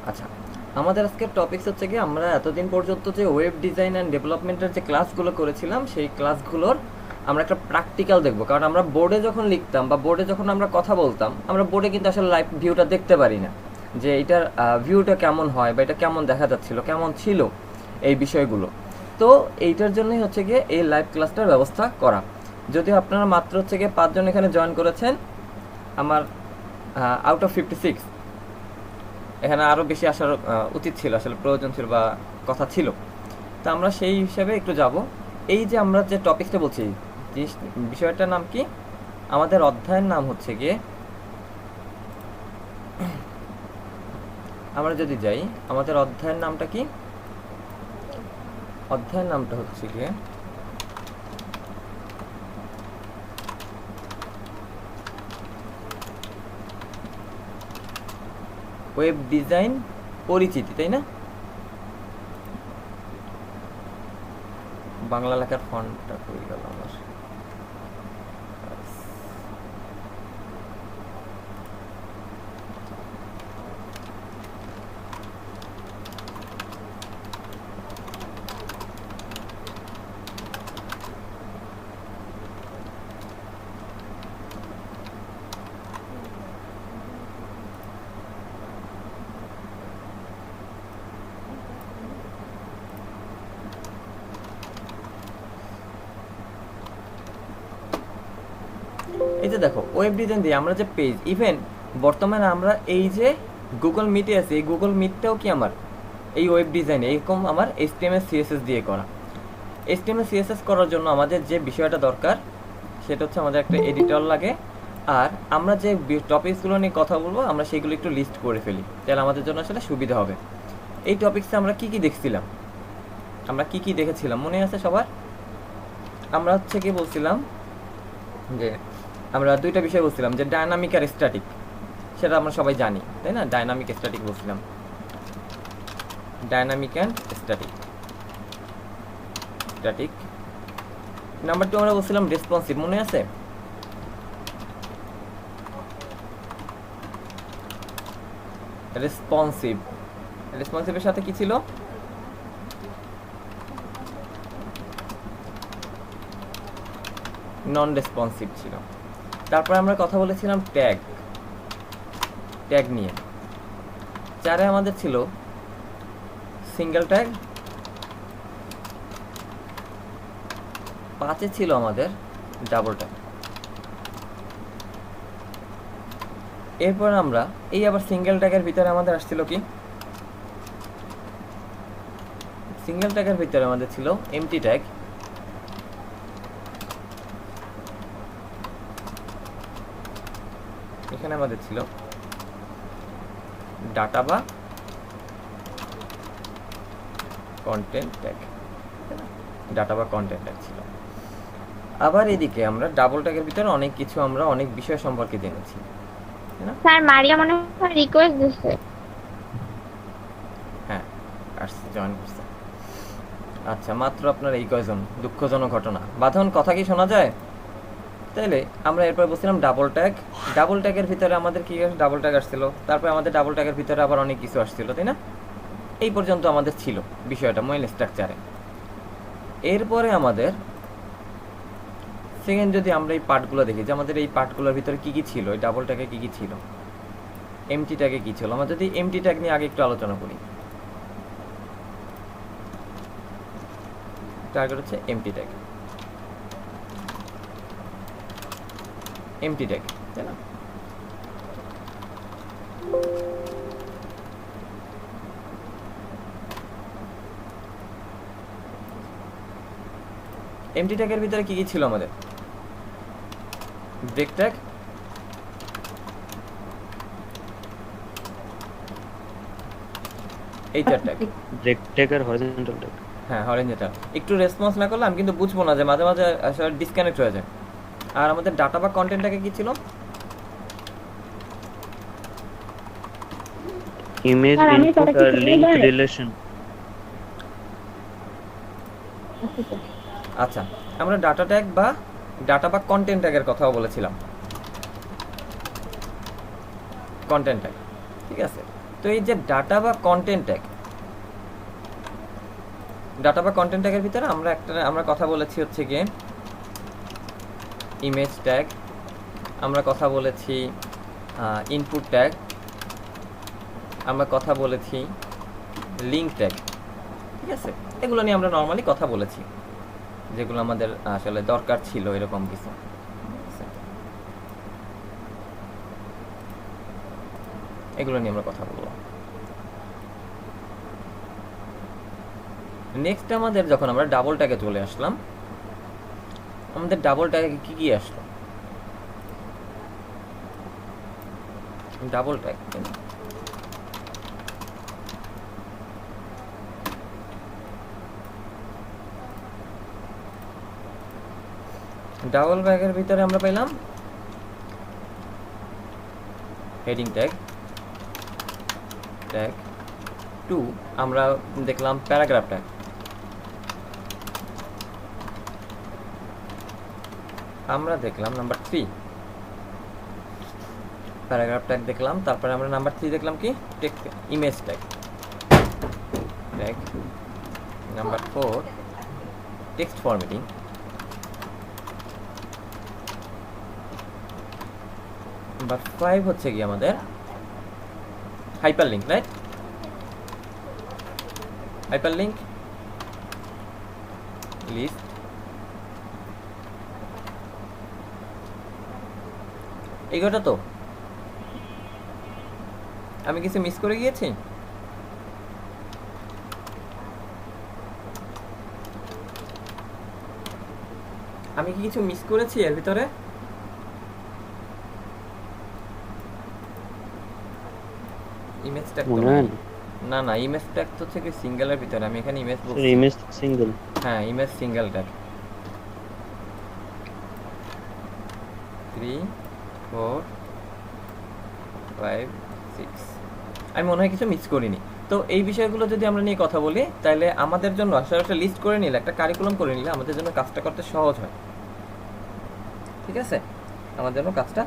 আচ্ছা, আমাদের আজকের টপিকস হচ্ছে কি, আমরা এতদিন পর্যন্ত যে ওয়েব ডিজাইন অ্যান্ড ডেভেলপমেন্টের যে ক্লাসগুলো করেছিলাম, সেই ক্লাসগুলোর আমরা একটা প্র্যাকটিক্যাল দেখবো। কারণ আমরা বোর্ডে যখন লিখতাম বা বোর্ডে যখন আমরা কথা বলতাম, আমরা বোর্ডে কিন্তু আসলে লাইভ ভিউটা দেখতে পারি না, যে এইটার ভিউটা কেমন হয় বা এটা কেমন দেখা যাচ্ছিল, কেমন ছিল এই বিষয়গুলো। তো এইটার জন্যই হচ্ছে গিয়ে এই লাইভ ক্লাসটার ব্যবস্থা করা। যদিও আপনারা মাত্র হচ্ছে গিয়ে 5 জন এখানে জয়েন করেছেন, আমার আউট অফ 56। এখানে আরও বেশি আসার উচিত ছিল, আসলে প্রয়োজন ছিল বা কথা ছিল। তা আমরা সেই হিসাবে একটু যাব। এই যে আমরা যে টপিকটা বলছি, বিষয়টার নাম কি, আমাদের অধ্যায়ের নাম হচ্ছে গিয়ে, আমরা যদি যাই, আমাদের অধ্যায়ের নামটা কি, অধ্যায়ের নামটা হচ্ছে গিয়ে ওয়েব ডিজাইন পরিচিতি, তাই না? বাংলা লেখার ফন্টটা কই গেল আমার? এই যে দেখো, ওয়েব ডিজাইন দিয়ে আমরা যে পেজ, ইভেন বর্তমানে আমরা এই যে গুগল মিটে আছি, এই গুগল মিটটাও কি আমার এই ওয়েব ডিজাইন, এরকম আমার HTML CSS দিয়ে করা। HTML CSS করার জন্য আমাদের যে বিষয়টা দরকার, সেটা হচ্ছে আমাদের একটা এডিটর লাগে। আর আমরা যে টপিকসগুলো নিয়ে কথা বলবো, আমরা সেগুলো একটু লিস্ট করে ফেলি, তাহলে আমাদের জন্য আসলে সুবিধা হবে। এই টপিক্সে আমরা কি কি দেখছিলাম, আমরা কি কি দেখেছিলাম মনে আছে সবার? আমরা হচ্ছে কি বলছিলাম যে, আমরা দুইটা বিষয় বলছিলাম, যে ডায়নামিক আর স্ট্যাটিক, সেটা আমরা সবাই জানি, তাই না? ডায়নামিক স্ট্যাটিক বলছিলাম, dynamic and static. Static number 2 আমরা বলছিলাম রেসপন্সিভ, মনে আছে? রেসপন্সিভ, রেসপন্সিভের সাথে কি ছিল? নন রেসপন্সিভ ছিল। তারপরে আমরা কথা বলেছিলাম ট্যাগ, ট্যাগ নিয়ে। 4-এ আমাদের ছিল সিঙ্গেল ট্যাগ, 5-এ ছিল আমাদের ডাবল ট্যাগ। এরপর আমরা এই আবার সিঙ্গেল ট্যাগের ভিতরে আমাদের আসছিল কি, সিঙ্গেল ট্যাগের ভিতরে আমাদের ছিল এমটি ট্যাগ। এখানে আমাদের ছিল ডাটা বা কন্টেন্ট ট্যাগ, ডাটা বা কন্টেন্ট ট্যাগ ছিল। আবার এদিকে আমরা ডাবল ট্যাগের ভিতরে অনেক কিছু, আমরা অনেক বিষয় সম্পর্কে জেনেছি, তাই না? স্যার মারিয়া মনে হয় রিকোয়েস্ট দিচ্ছে। হ্যাঁ, আসছে, জয়েন করছে। আচ্ছা, মাত্র আপনার এই কয়জন, দুঃখজনক ঘটনা। বাঁধন কথা কি শোনা যায়? তাইলে আমরা এরপর বলছিলাম ডাবল ট্যাগ। ডাবল ট্যাগের ভিতরে আমাদের কি ডাবল ট্যাগ আসছিল, তারপরে আমাদের ডাবল ট্যাগের ভিতরে আবার অনেক কিছু আসছিল, তাই না? এই পর্যন্ত আমাদের ছিল বিষয়টা মেইন স্ট্রাকচারে। এরপরে আমাদের সেকেন্ড, যদি আমরা এই পার্টগুলো দেখি, যে আমাদের এই পার্টগুলোর ভিতরে কি কি ছিল, এই ডাবল ট্যাগে কি কি ছিল, এমটি ট্যাগে কি ছিল, আমরা যদি এমটি ট্যাগ নিয়ে আগে একটু আলোচনা করি। টার্গেট হচ্ছে এমটি ট্যাগ, এমটি ট্যাগ, তাই না? এমটি ট্যাগের ভিতরে কি কি ছিল আমাদের? Break tag, HR tag, break tag আর হরিজন্টাল ট্যাগ। হ্যাঁ হরিজন্টাল। একটু রেসপন্স না করলে আমি কিন্তু বুঝবো না, যে মাঝে মাঝে আসলে ডিসকানেক্ট হয়ে যায়। আর আমাদের ডাটা বা কন্টেন্টটাকে কি ছিল? ইমেজ স্যার আমি ইনপুট তারা কি আর শুনতে লিংক যায়? রিলেশন। আচ্ছা, আমরা ডাটা ট্যাগ বা ডাটা বা কন্টেন্ট ট্যাগের কথাও বলেছিলাম, কন্টেন্ট ট্যাগ, ঠিক আছে? তো এই যে ডাটা বা কন্টেন্ট ট্যাগের ভিতরে আমরা কথা বলেছি হচ্ছে গিয়ে ইমেজ ট্যাগ, আমরা কথা বলেছি ইনপুট ট্যাগ, আমরা কথা বলেছি লিঙ্ক ট্যাগ। ঠিক আছে, এগুলো নিয়ে আমরা নর্মালি কথা বলেছি, যেগুলো আমাদের আসলে দরকার ছিল এরকম কিছু। এগুলো নিয়ে আমরা কথা বলবো। নেক্সট আমাদের যখন আমরা ডাবল ট্যাগে চলে আসলাম, আমাদের ডাবল ট্যাগে কি কি আসলো? ডাবল ট্যাগ ডাবল ট্যাগের ভিতরে আমরা পেলাম হেডিং ট্যাগ, ট্যাগ 2 আমরা দেখলাম প্যারাগ্রাফ ট্যাগ, আমরা দেখলাম নাম্বার 3 প্যারাগ্রাফ ট্যাগ দেখলাম। তারপরে আমরা নাম্বার 3 দেখলাম কি image tag, tag number 4 text formatting, number 5 হচ্ছে কি আমাদের হাইপারলিংক, রাইট? হাইপারলিংক, লিস্ট, এইটা তো আমি কিছু মিস করে গিয়েছি? আমি কি কিছু মিস করেছি এর ভিতরে? ইমেজ ট্যাগ না না, ইমেজ ট্যাগ তো থেকে সিঙ্গেলের ভিতরে, আমি এখানে ইমেজ বলছি। ইমেজ সিঙ্গেল, হ্যাঁ ইমেজ সিঙ্গেল ট্যাগ 3 4 5 6 আমি মনে হয় কিছু মিস করিনি। তো এই বিষয়গুলো যদি আমরা নিয়ে কথা বলি, তাহলে আমাদের জন্য আসলে একটা লিস্ট করে নিলে, একটা কারিকুলাম করে নিলে আমাদের জন্য কাজটা করতে সহজ হয়। ঠিক আছে, আমাদের জন্য কাজটা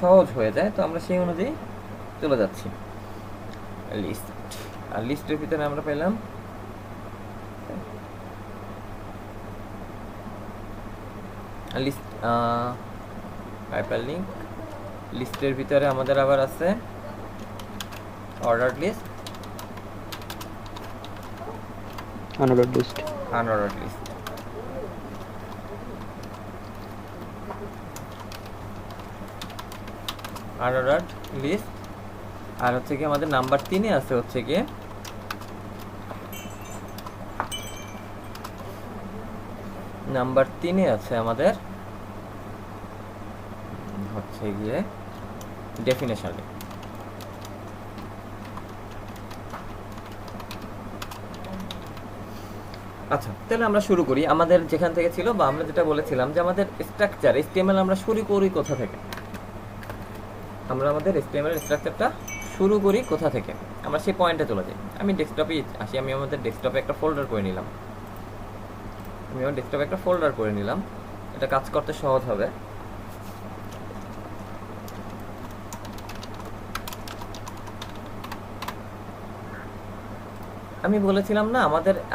সহজ হয়ে যায়। তো আমরা সেই অনুযায়ী চলে যাচ্ছি। লিস্ট, আর লিস্টের ভিতরে আমরা পেলাম লিস্ট হাইপারলিংক। লিস্টের ভিতরে আমাদের আবার আছে অর্ডারড লিস্ট, আনঅর্ডারড লিস্ট, আনঅর্ডারড লিস্ট। আনঅর্ডারড লিস্ট। আর হচ্ছে কি আমাদের নাম্বার 3 আছে হচ্ছে গিয়ে নাম্বার 3 আছে আমাদের হচ্ছে গিয়ে ডেফিনেশন। আচ্ছা, তাহলে আমরা শুরু করি আমাদের যেখান থেকে ছিল, বা আমরা যেটা বলেছিলাম যে আমাদের স্ট্রাকচার HTML আমরা শুরু করি কোথা থেকে। আমরা আমাদের HTML স্ট্রাকচারটা শুরু করি কোথা থেকে, আমরা সেই পয়েন্টে চলে যাই। আমি ডেস্কটপে আসি, আমি আমাদের ডেস্কটপে একটা ফোল্ডার করে নিলাম। এটা কাজ করতে সহজ হবে। আমি বলেছিলাম না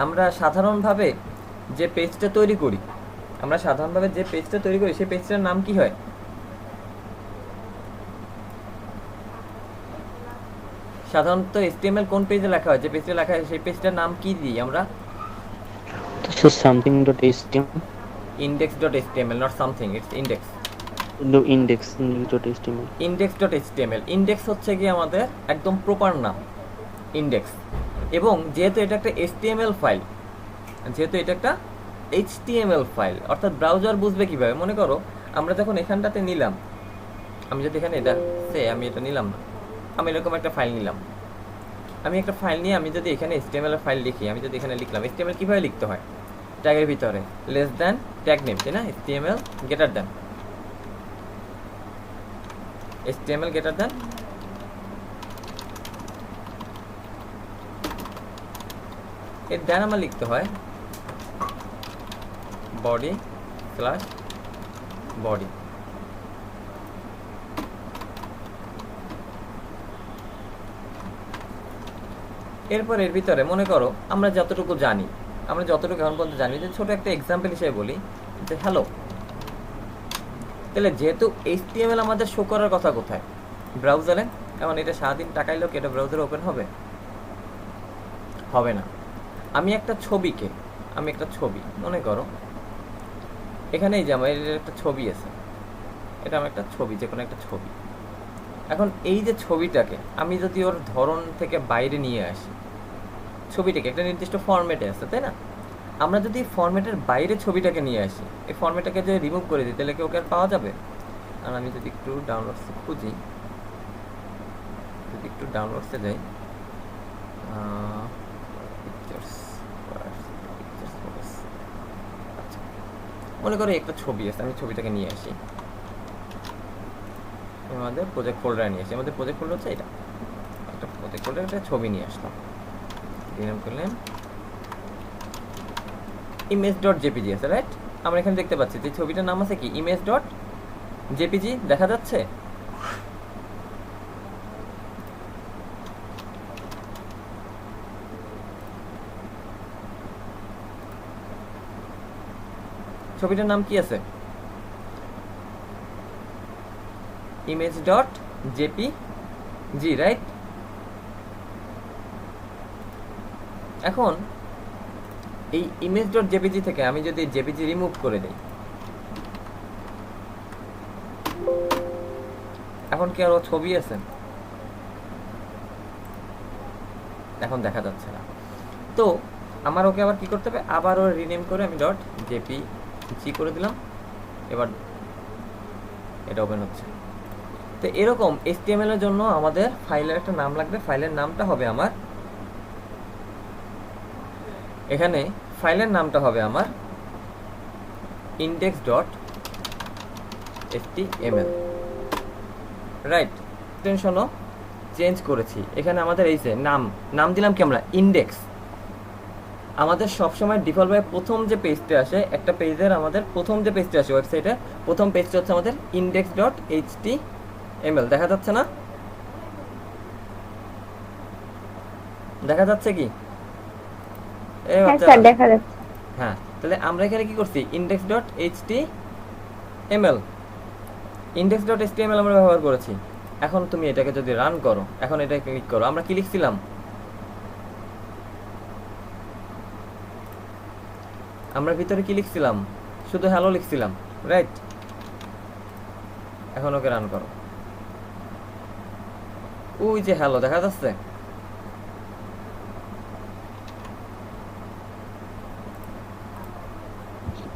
আমরা সাধারণভাবে যে পেজটা তৈরি করি, সেই পেজটার নাম কি হয়? সাধারণত HTML কোন পেজে লেখা হয়, যে পেজটা লেখা হয় সেই পেজটার নাম কি দিই আমরা? so something.html, index.html, not something, it's index. no index.html, index.html index হচ্ছে কি আমাদের একদম প্রপার নাম, ইন্ডেক্স। এবং যেহেতু এটা একটা HTML ফাইল, অর্থাৎ ব্রাউজার বুঝবে কিভাবে? মনে করো আমরা যখন এখানটাতে নিলাম, আমি যদি এখানে আমি এটা নিলাম না, আমি এরকম একটা ফাইল নিলাম, আমি একটা ফাইল নিয়ে আমি যদি এখানে HTML এর ফাইল লিখি, আমি যদি এখানে লিখলাম, HTML কিভাবে লিখতে হয়? ট্যাগের ভিতরে লেস দ্যান ট্যাগ নেম, তাই না? HTML গ্রেটার দ্যান এর দ্যান আমার লিখতে হয় body/body। এরপর এর ভিতরে মনে করো আমরা যতটুকু জানি, আমরা যতটুকু এখন পর্যন্ত জানি, যে ছোট একটা এক্সাম্পল হিসেবে বলি যে হ্যালো, তাহলে যেহেতু HTML আমাদের শো করার কথা কোথায়? ব্রাউজারে। এখন এটা সারাদিন টাকাইলেও কি এটা ব্রাউজারে ওপেন হবে? হবে না। আমি একটা ছবি মনে করো এখানে, এই যে আমার একটা ছবি আছে, এটা আমার একটা ছবি, যে কোনো একটা ছবি। এখন এই যে ছবিটাকে আমি যদি ওর ধরন থেকে বাইরে নিয়ে আসি, ছবিটাকে একটা নির্দিষ্ট ফরম্যাটে আছে, তাই না? আমরা যদি ফরম্যাটের বাইরে ছবিটাকে নিয়ে আসি, এই ফরম্যাটটাকে যদি রিমুভ করে দিই, তাহলে কি ওকে আর পাওয়া যাবে? আর আমি যদি একটু ডাউনলোডসে খুঁজি, যদি একটু ডাউনলোডসে যাই, আচ্ছা, মনে করো একটা ছবি আছে, আমি ছবিটাকে নিয়ে আসি, আমাদের প্রজেক্ট ফোল্ডারে নিয়ে আসি। আমাদের প্রজেক্ট ফোল্ডার হচ্ছে এটা, একটা প্রজেক্ট ফোল্ডারে একটা ছবি নিয়ে আসলাম, রিনেম করলেন image.jpg আছে, রাইট? আমরা এখানে দেখতে পাচ্ছি যে ছবিটার নাম আছে কি image.jpg, দেখা যাচ্ছে? ছবিটার নাম কি আছে? image.jpg, right? এখন এই image.jpg থেকে আমি যদি jpg রিমুভ করে দেই, এখন কি আর ও ছবি আছে? এখন দেখা যাচ্ছে না। তো আমার ওকে আবার কি করতে হবে? আবার ও রিনেম করে আমি .jpg করে দিলাম, এবার এটা ওপেন হচ্ছে। তো এরকম HTML এর জন্য আমাদের ফাইলের একটা নাম লাগবে। ফাইলের নামটা হবে আমার, এখানে ফাইলের নামটা হবে আমার index.html, রাইট? টেনশনও চেঞ্জ করেছি। এখানে আমাদের এই যে নাম দিলাম কি আমরা ইন্ডেক্স। আমাদের সবসময় ডিফল্টভাবে প্রথম যে পেজটা আসে, একটা পেজের আমাদের প্রথম যে পেজটা আসে ওয়েবসাইটে, প্রথম পেজটা হচ্ছে আমাদের index.html। দেখা যাচ্ছে না? দেখা যাচ্ছে কি? হ্যাঁ স্যার, দেখা যাচ্ছে। হ্যাঁ, তাহলে আমরা এখানে কি করছি? index.html আমরা ব্যবহার করেছি। এখন তুমি এটাকে যদি রান করো, এখন এটা ক্লিক করো, আমরা কি লিখছিলাম? আমরা ভিতরে কি লিখছিলাম? শুধু হ্যালো লিখছিলাম, রাইট? এখন ওকে রান করো, ওই যে হ্যালো দেখা যাচ্ছে।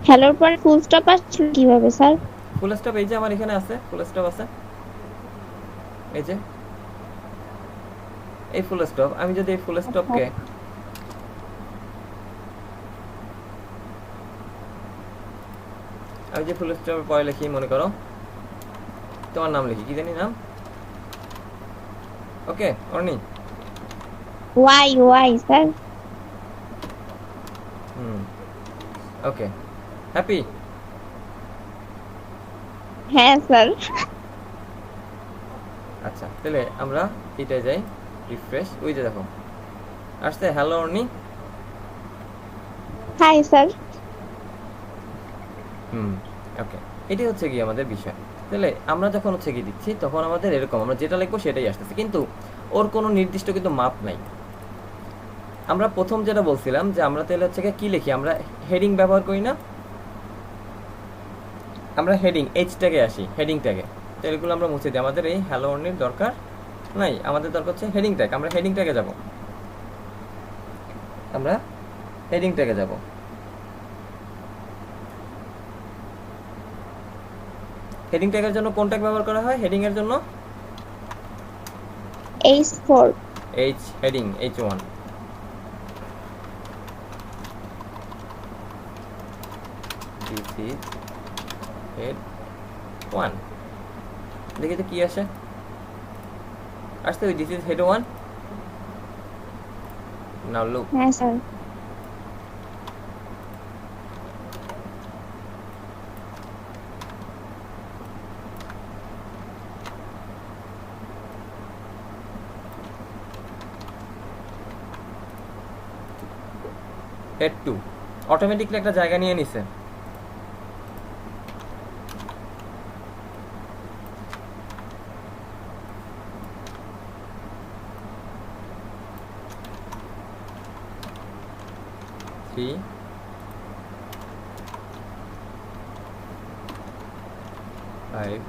হ্যালোর পরে ফুল স্টপ আসছে কিভাবে স্যার? ফুল স্টপ এই যে আমার এখানে আছে, ফুল স্টপ আছে, এই যে এই ফুল স্টপ। আমি যদি এই ফুল স্টপকে আমি যে ফুল স্টপের পরে লিখি, মনে করো তোমার নাম লিখি, কি জানি নাম, ওকে অর্নি, ওয়াই স্যার। ওকে হ্যাপি। হ্যাঁ স্যার। আচ্ছা, তাহলে আমরা এটাই যাই, রিফ্রেশ, ওই যে দেখো আসছে hello Orni. Hi sir. Okay, এটাই হচ্ছে কি আমাদের বিষয়। তাহলে আমরা যখন হচ্ছে কি দিচ্ছি, তখন আমাদের এরকম আমরা যেটা লিখবো সেটাই আসতেছে, কিন্তু ওর কোনো নির্দিষ্ট কিন্তু মাপ নাই। আমরা প্রথম যেটা বলছিলাম যে আমরা তাহলে হচ্ছে কি লিখি, আমরা হেডিং ব্যবহার করি না, আমরা হেডিং এইচটাকে আসি, হেডিং ট্যাগে। তো এগুলো আমরা মুছে দিই, আমাদের এই হ্যালো অর্নির দরকার নাই, আমাদের দরকার হচ্ছে হেডিং ট্যাগ। আমরা হেডিং ট্যাগে যাব, আমরা হেডিং ট্যাগে যাব। হেডিং ট্যাগের জন্য কোন ট্যাগ ব্যবহার করা হয়? হেডিং এর জন্য H4 H, heading H1। This is head 1। দেখি তো কি আসে, আসতে ওই this is head 1। Now look, হ্যাঁ স্যার। হেড 2 অটোমেটিকলি একটা জায়গা নিয়ে নিছে। Three 5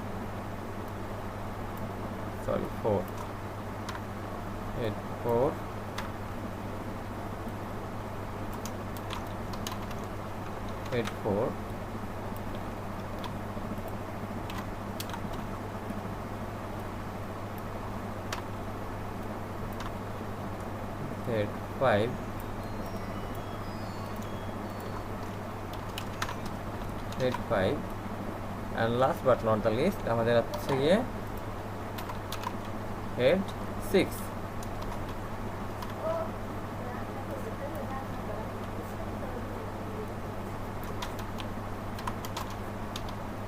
sorry 4 head 4 head 4 head 5 head 5 and last but not the least আমাদের আছে গিয়ে head 6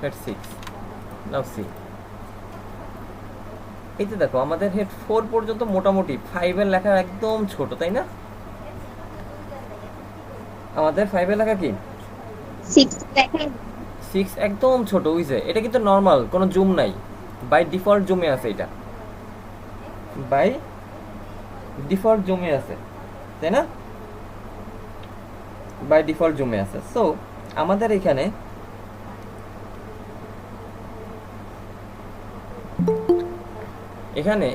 head 6 now see এই যে দেখো আমাদের হেড 4 পর্যন্ত মোটামুটি 5 এর লেখা একদম ছোট তাই না আমাদের 5 এর লেখা কি 6 দেখেন 6 একদম ছোট হইছে এটা কিন্তু নরমাল কোনো জুম নাই বাই ডিফল্ট জুমে আছে এটা বাই ডিফল্ট জুমে আছে তাই না বাই ডিফল্ট জুমে আছে সো আমাদের এখানে এখানে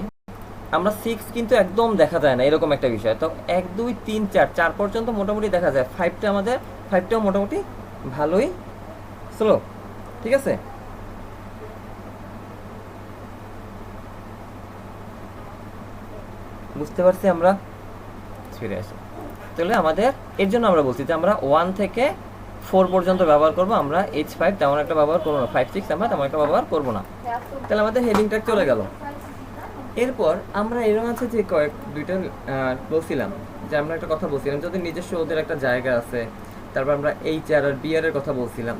আমরা 6 কিন্তু একদম দেখা যায় না এরকম একটা বিষয় তো 1 2 3 4 4 পর্যন্ত মোটামুটি দেখা যায় 5টা আমাদের 5টাও মোটামুটি ভালোই স্লো ঠিক আছে বুঝতে পারছি আমরা ফিরে আসি তাহলে আমাদের এর জন্য আমরা বলছি যে আমরা 1 থেকে 4 পর্যন্ত ব্যবহার করব আমরা H5 তেমন একটা ব্যবহার করব না 5 6 আমরা তেমন একটা ব্যবহার করব না তাহলে আমাদের হেডিং ট্যাগ চলে গেল এরপর আমরা এর মাঝে যে কয়েক দুইটা বলছিলাম যে আমরা একটা কথা বলছিলাম যদি নিজস্ব ওদের একটা জায়গা আছে তারপর আমরা এইচআর আর বিআর এর কথা বলছিলাম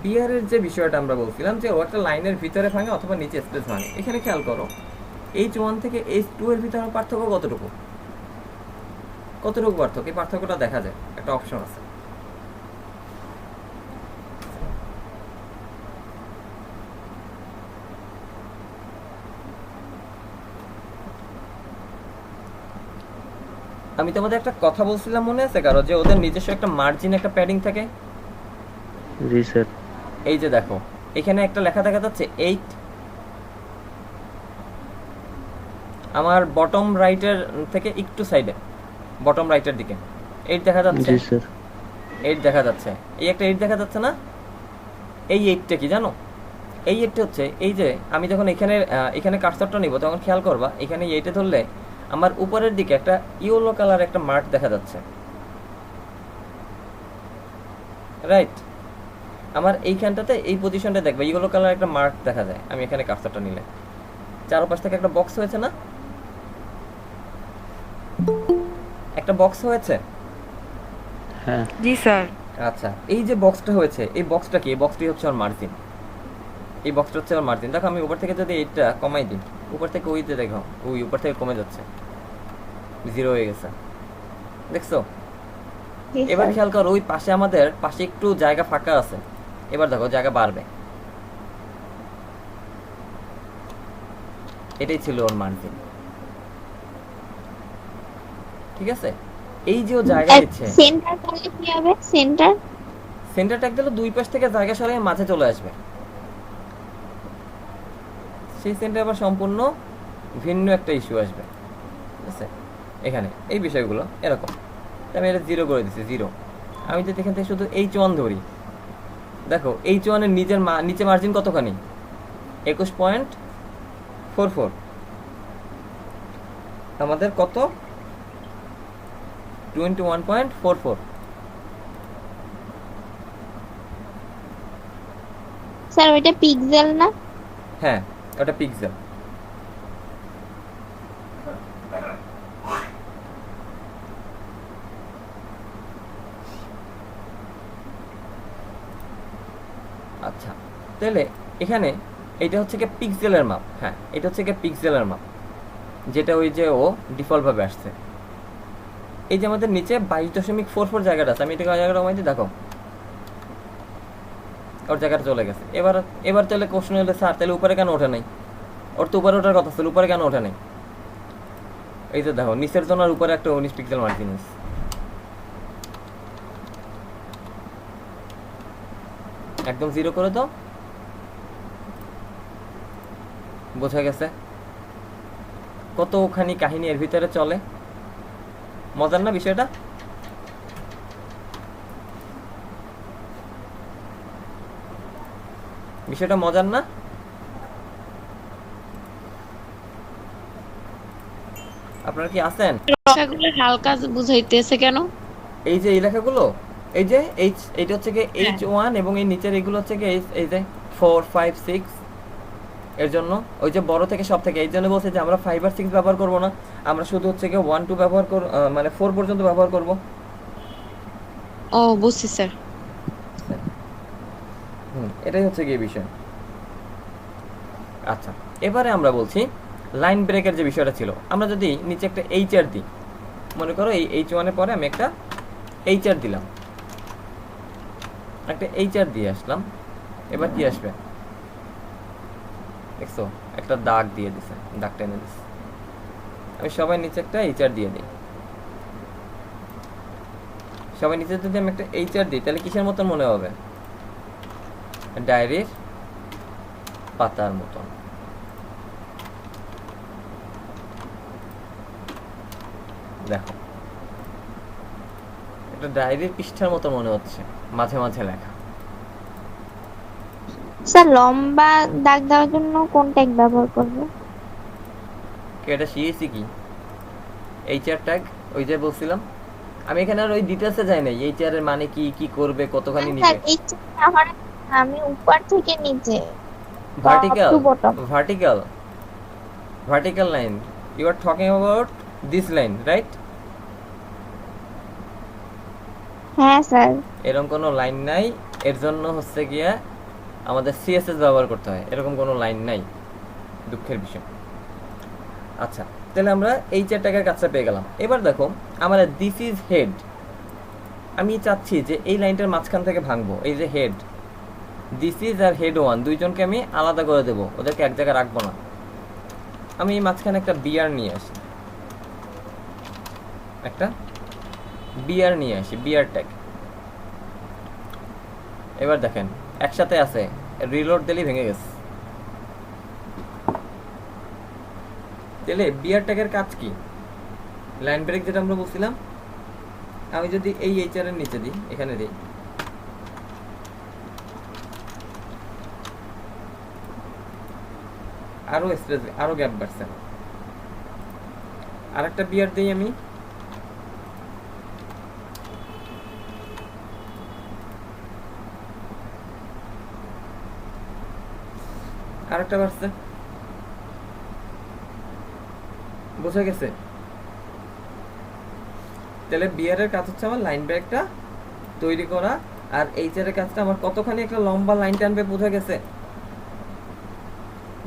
বিআর এর যে বিষয়টা আমরা বলছিলাম যে ও একটা লাইনের ভিতরে ভাঙে অথবা নিচে স্পেস ভাঙে এখানে খেয়াল করো H1 থেকে H2 এর ভিতরে পার্থক্য কতটুকু কতটুকু পার্থক্য এই পার্থক্যটা দেখা যায় একটা অপশন আছে আমি তোমাদের একটা কথা বলছিলাম মনে আছে কারো যে ওদের নিজস্ব একটা মার্জিন একটা প্যাডিং থাকে জি স্যার এই যে দেখো এখানে একটা লেখা দেখা যাচ্ছে 8 আমার বটম রাইটের থেকে একটু সাইডে বটম রাইটের দিকে 8 দেখা যাচ্ছে জি স্যার 8 দেখা যাচ্ছে এই একটা 8 দেখা যাচ্ছে না এই 8টা কি জানো এই 8টা হচ্ছে এই যে আমি যখন এখানে কার্সরটা নিব তখন খেয়াল করবা এখানে 8 ধরলে আমার উপরের দিকে একটা ইয়েলো কালার একটা মার্ক দেখা যাচ্ছে রাইট আমার এইখানটাতে এই পজিশনটা দেখবে ইয়েলো কালার একটা মার্ক দেখা যায় আমি এখানে কার্সরটা নিলে চারপাশ থেকে একটা বক্স হয়েছে না একটা বক্স হয়েছে হ্যাঁ জি স্যার আচ্ছা এই যে বক্সটা হয়েছে এই বক্সটা কি এই বক্সটি হচ্ছে আমার মার্জিন এই বক্সটা হচ্ছে আমার মার্জিন দেখো আমি উপর থেকে যদি এইটা কমাই দিই উপর থেকে ওইতে দেখো ওই উপর থেকে কমে যাচ্ছে 0 হয়ে গেছে দেখছো এবার খেয়াল করো ওই পাশে আমাদের পাশে একটু জায়গা ফাঁকা আছে এবার দেখো জায়গা বাড়বে এটাই ছিল ওর মার্জিন ঠিক আছে এই যে ও জায়গা দিচ্ছে সেন্টার করলে কি হবে সেন্টার ট্যাগ দিলে দুই পাশ থেকে জায়গা সরিয়ে মাঝে চলে আসবে সেই সেন্টার আবার সম্পূর্ণ ভিন্ন একটা ইস্যু আসবে ঠিক আছে এখানে এই বিষয়গুলো এরকম আমি এটা 0 করে দিচ্ছি 0 আমি যদি এখান থেকে শুধু H1 ধরি দেখো H1 এর নিচে মার্জিন কতখানি 21.44 আমাদের কত 21.44 স্যার ওইটা পিক্সেল না হ্যাঁ ওটা পিক্সেল আচ্ছা তাহলে এখানে এটা হচ্ছে কি পিক্সেলের মাপ হ্যাঁ এটা হচ্ছে কি পিক্সেলের মাপ যেটা ওই যে ও ডিফল্ট ভাবে আসছে এই যে আমাদের নিচে 22.44 জায়গাটা আছে, আমি এটাকে জায়গাটা কমাইতে দেখো ওর জায়গাটা চলে গেছে। এবার তাহলে কোশ্চেন হলে স্যার তাহলে উপরে কেন ওঠে নাই? ওর তো উপরে ওঠার কথা ছিল, উপরে কেন ওঠে নাই? এই যে দেখো নিচের জন্য আর উপরে একটা 19 পিক্সেল মার্জিন আছে। একদম 0 করে দাও, বোঝা গেছে কতখানি কাহিনী এর ভিতরে চলে। মজার না বিষয়টা? বিষয়টা মজার না? আপনারা কি আছেন? লেখাগুলো হালকা বুঝাইতেছে কেন? এই যে এই লেখাগুলো, এই যে এইটা হচ্ছে কি H1 এবং এই নিচের এগুলো হচ্ছে কি এই যে 4 5 6 এর জন্য ওই যে বড় থেকে সব থেকে এই জন্য বলছে যে আমরা 5 আর 6 ব্যবহার করব না, আমরা শুধু হচ্ছে কি 1 2 ব্যবহার করব, মানে 4 পর্যন্ত ব্যবহার করব। ও বুঝছি স্যার। এটাই হচ্ছে কি বিষয়। আচ্ছা, এবারে আমরা বলছি লাইন ব্রেকের যে বিষয়টা ছিল, আমরা যদি নিচে একটা HR দিই, মনে করো এই H1 এর পরে আমি একটা HR দিলাম, একটা HR দিয়ে আসলাম, এবার কি আসবে দেখছো? একটা দাগ দিয়ে দিছে, দাগ টেনে দিছে। আমি সবাই নিচে একটা HR দিয়ে দিই, সবাই নিচে যদি আমি একটা HR দিই তাহলে কিসের মতন মনে হবে? ডায়েরির পাতার মতন। দেখো এটা ডায়েরির পৃষ্ঠার মতো মনে হচ্ছে, মাঝে মাঝে লেখা। স্যার লম্বা দাগ দেওয়ার জন্য কোন ট্যাগ ব্যবহার করব? এটা শিখেছি কি HR ট্যাগ, ওই যে বলছিলাম আমি এখানে আর ওই ডিটেইলসে যাই নাই, HR এর মানে কি, কি করবে, কতখানি স্যার নিবে। এই আমার আমি উপর থেকে নিচে vertical, top to bottom। Vertical line, you are talking about this line, right? হ্যাঁ স্যার। এরকম কোনো লাইন নাই, এর জন্য হচ্ছে গিয়া আমাদের CSS ব্যবহার করতে হয়, এরকম কোনো লাইন নাই, দুঃখের বিষয়। আচ্ছা, তাহলে আমরা এই 4 টাকার কাজটা পেয়ে গেলাম। এবার দেখো আমার দিস ইজ হেড, আমি চাচ্ছি যে এই লাইনটার মাঝখান থেকে ভাঙবো, এই যে হেড, দিস ইজ আর হেড 1 দুইজনকে আমি আলাদা করে দেবো, ওদেরকে এক জায়গায় রাখবো না। আমি এই মাঝখানে একটা বিআর নিয়ে আসি, একটা বিআর নিয়ে আসি, বিআর ট্যাগ। এবার দেখেন একসাথে আছে, রিলোড দিলেই ভেঙে গেছে। তাহলে বিআর ট্যাগের কাজ কি? লাইন ব্রেক যেটা আমরা বলছিলাম, আমি যদি এই HR এর নিচে দিই, এখানে দিই, আরো স্পেস, আরো গ্যাপ বাড়ছে। আরেকটা বিআর দিই আমি, আরেকটা বাড়ছে। বোঝা গেছে? তাহলে বিআর এর কাজ হচ্ছে আমার লাইন ব্রেকটা তৈরি করা, আর HR এর কাজটা আমার কতখানি একটা লম্বা লাইন টানবে, বোঝা গেছে?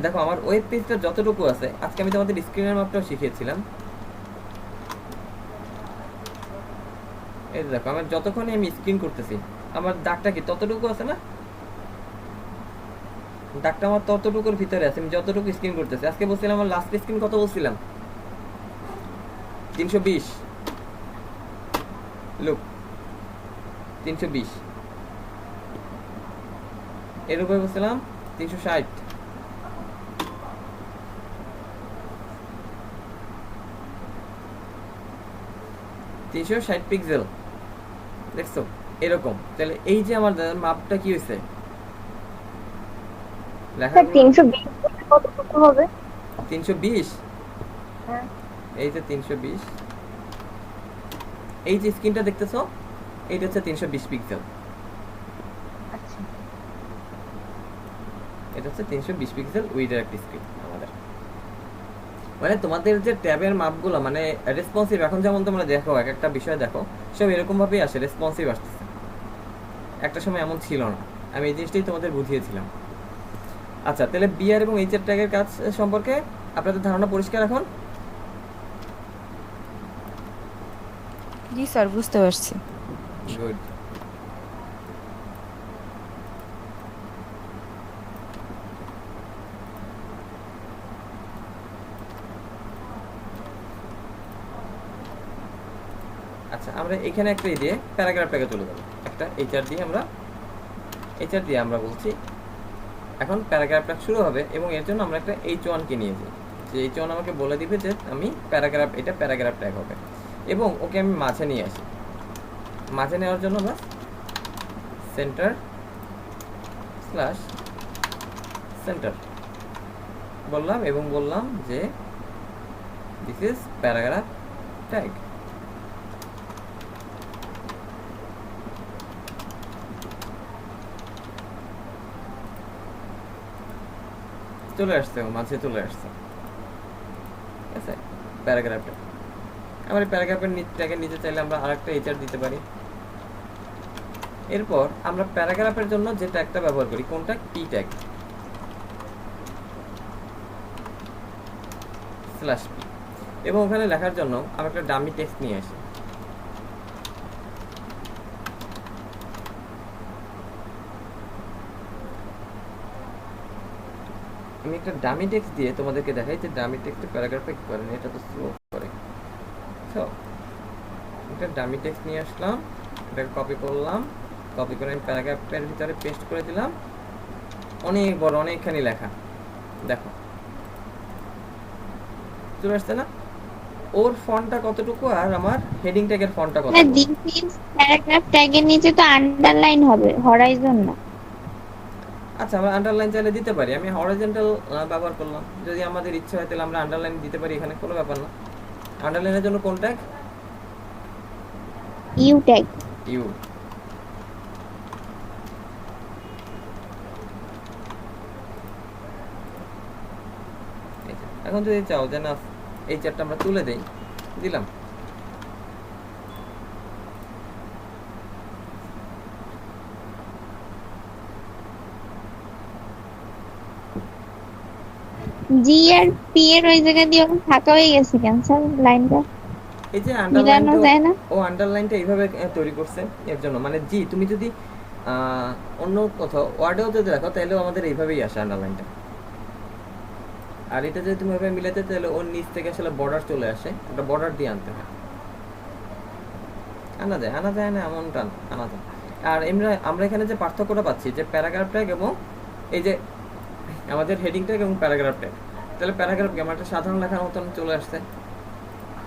দেখো আমার ওয়েব পেজটা যতটুকু আছে, আজকে আমি তোমাদের স্ক্রিনের মাপটাও শিখিয়েছিলাম। এই দেখো আমার যতক্ষণই আমি স্ক্রিন করতেছি, আমার দাগটা কি ততটুকু আছে না? দাগটা আমার ততটুকুর ভিতরে আছে, আমি যতটুকু স্ক্রিন করতেছি। আজকে বলছিলাম আমার লাস্ট স্ক্রিন কত বলছিলাম? 320। লুক 320, এর উপরে বলছিলাম 360। পিক্সেল দেখছো এরকম। তাহলে এই যে আমার মাপটা কি হয়েছে, লেখা 320 কতটুকু হবে? 320, হ্যাঁ এই যে 320, এই যে স্ক্রিনটা দেখতেছো এইটা হচ্ছে 320 পিক্সেল। আচ্ছা এটা হচ্ছে 320 পিক্সেল উইডের একটা স্ক্রিন আমাদের। মানে তোমাদের যে ট্যাবের মাপগুলো মানে রেসপন্সিভ, এখন যেমন তোমরা দেখো এক একটা বিষয় দেখো সব এরকম ভাবেই আসে, রেসপন্সিভ আসতেছে। একটা সময় এমন ছিল না, আমি এই জিনিসটাই তোমাদের বুঝিয়েছিলাম। আচ্ছা, তাহলে বিআর এবং HR ট্যাগের কাজ সম্পর্কে আপনাদের ধারণা পরিষ্কার এখন? জি স্যার, বুঝতে পারছি। গুড। আচ্ছা, আমরা এখানে একটা দিয়ে প্যারাগ্রাফটাকে চলে যাবো, একটা এইচআর দিয়ে আমরা বলছি এখন প্যারাগ্রাফটা শুরু হবে, এবং এর জন্য আমরা একটা H1 কে নিয়ে যাই, যে H1 আমাকে বলে দিবে যে আমি এটা প্যারাগ্রাফ ট্যাগ হবে, এবং ওকে আমি মাঝে নিয়ে আসি। মাঝে নেওয়ার জন্য বাস সেন্টার স্ল্যাশ সেন্টার বললাম, এবং বললাম যে দিস ইজ প্যারাগ্রাফ ট্যাগ। চলে আসছে, মাঝে চলে আসছে, ঠিক আছে প্যারাগ্রাফটা। আমার এই প্যারাগ্রাফের ট্যাগের নিচে চাইলে আমরা আরেকটা এইচআর দিতে পারি। এরপর আমরা প্যারাগ্রাফের জন্য যে ট্যাগটা ব্যবহার করি, কোনটা, পি ট্যাগ স্ল্যাশ পি, এবং ওখানে লেখার জন্য আমি একটা ডামি টেক্সট নিয়ে আসি। আমি একটা ডামি টেক্সট দিয়ে তোমাদেরকে দেখাই যে ডামি টেক্সটে প্যারাগ্রাফে কি করে, এটা তো স্লো করে। তো একটা ডামি টেক্সট নিয়ে আসলাম, এটাকে কপি করলাম, কপি করে আমি প্যারাগ্রাফের ভিতরে পেস্ট করে দিলাম। অনেক বড়, অনেকখানি লেখা, দেখো চলে আসছে না? ওর ফন্টটা কতটুকু আর আমার হেডিং ট্যাগের ফন্টটা কত? হ্যাঁ, দিস ইজ প্যারাগ্রাফ ট্যাগের নিচে তো আন্ডারলাইন হবে, হরাইজন না। আচ্ছা, আমরা আন্ডারলাইন চাইলে দিতে পারি, আমি হরিজন্টাল ব্যবহার করলাম। যদি আমাদের ইচ্ছা হয় তাহলে আমরা আন্ডারলাইন দিতে পারি, এখানে কোনো ব্যাপার না। আন্ডারলাইনের জন্য কোন ট্যাগ? You tag. ইউ। এখন যদি চাও যে না এই চারটা আমরা তুলে দেই, দিলাম। জি আর পি এর ওই জায়গা দিয়ে ফাঁকা হয়ে গেছে কেন স্যার লাইনটা? এই যে মিলানো যায় না? ও আন্ডারলাইনটা এইভাবে তৈরি করছে এর জন্য, মানে জি তুমি যদি অন্য কোথাও ওয়ার্ডেও যদি দেখো তাহলেও আমাদের এইভাবেই আসে আন্ডারলাইনটা। আর এটা যদি তুমি এভাবে মিলাতে তাহলে ওর নিচ থেকে আসলে বর্ডার চলে আসে, একটা বর্ডার দিয়ে আনতে হয়। আনা যায় না এমনটা না, আনা যায়। আর আমরা এখানে যে পার্থক্যটা পাচ্ছি, যে প্যারাগ্রাফ ট্যাগ এবং এই যে আমাদের হেডিং ট্যাগ এবং প্যারাগ্রাফ ট্যাগ, তাহলে প্যারাগ্রাফ কি আমার একটা সাধারণ লেখার মতন চলে আসছে।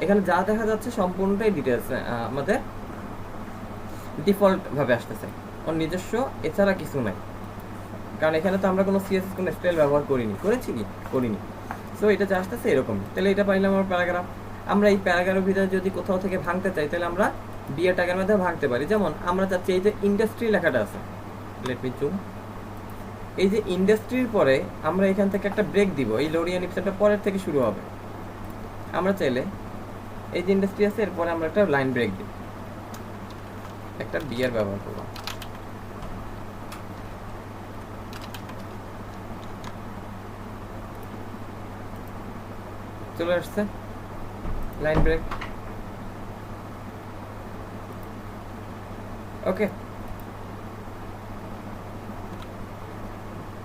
এখানে যা দেখা যাচ্ছে সম্পূর্ণটাই ডিটেলস আমাদের ডিফল্ট ভাবে আসতেছে, ওর নিজস্ব এছাড়া কিছু নাই। কারণ এখানে তো আমরা কোনো সিএসএস কোনো স্টাইল ব্যবহার করেছি কি করিনি। সো এটা যা আসতেছে এরকম, তাহলে এটা পাইলাম আমার প্যারাগ্রাফ। আমরা এই প্যারাগ্রাফের ভিতরে যদি কোথাও থেকে ভাঙতে চাই তাহলে আমরা বিয়ের টাকার মধ্যে ভাঙতে পারি। যেমন আমরা চাচ্ছি এই যে ইন্ডাস্ট্রি লেখাটা আছে, লেট মি জুম, এই যে ইন্ডাস্ট্রির পরে আমরা এখান থেকে একটা ব্রেক দিব, এই লোরিয়ান ইপসেটটা পরের থেকে শুরু হবে। আমরা চাইলে এই যে ইন্ডাস্ট্রি আছে এরপরে আমরা একটা লাইন ব্রেক দিই, একটা বিয়ার ব্যবহার করব। চলে আসছে লাইন ব্রেক। ওকে,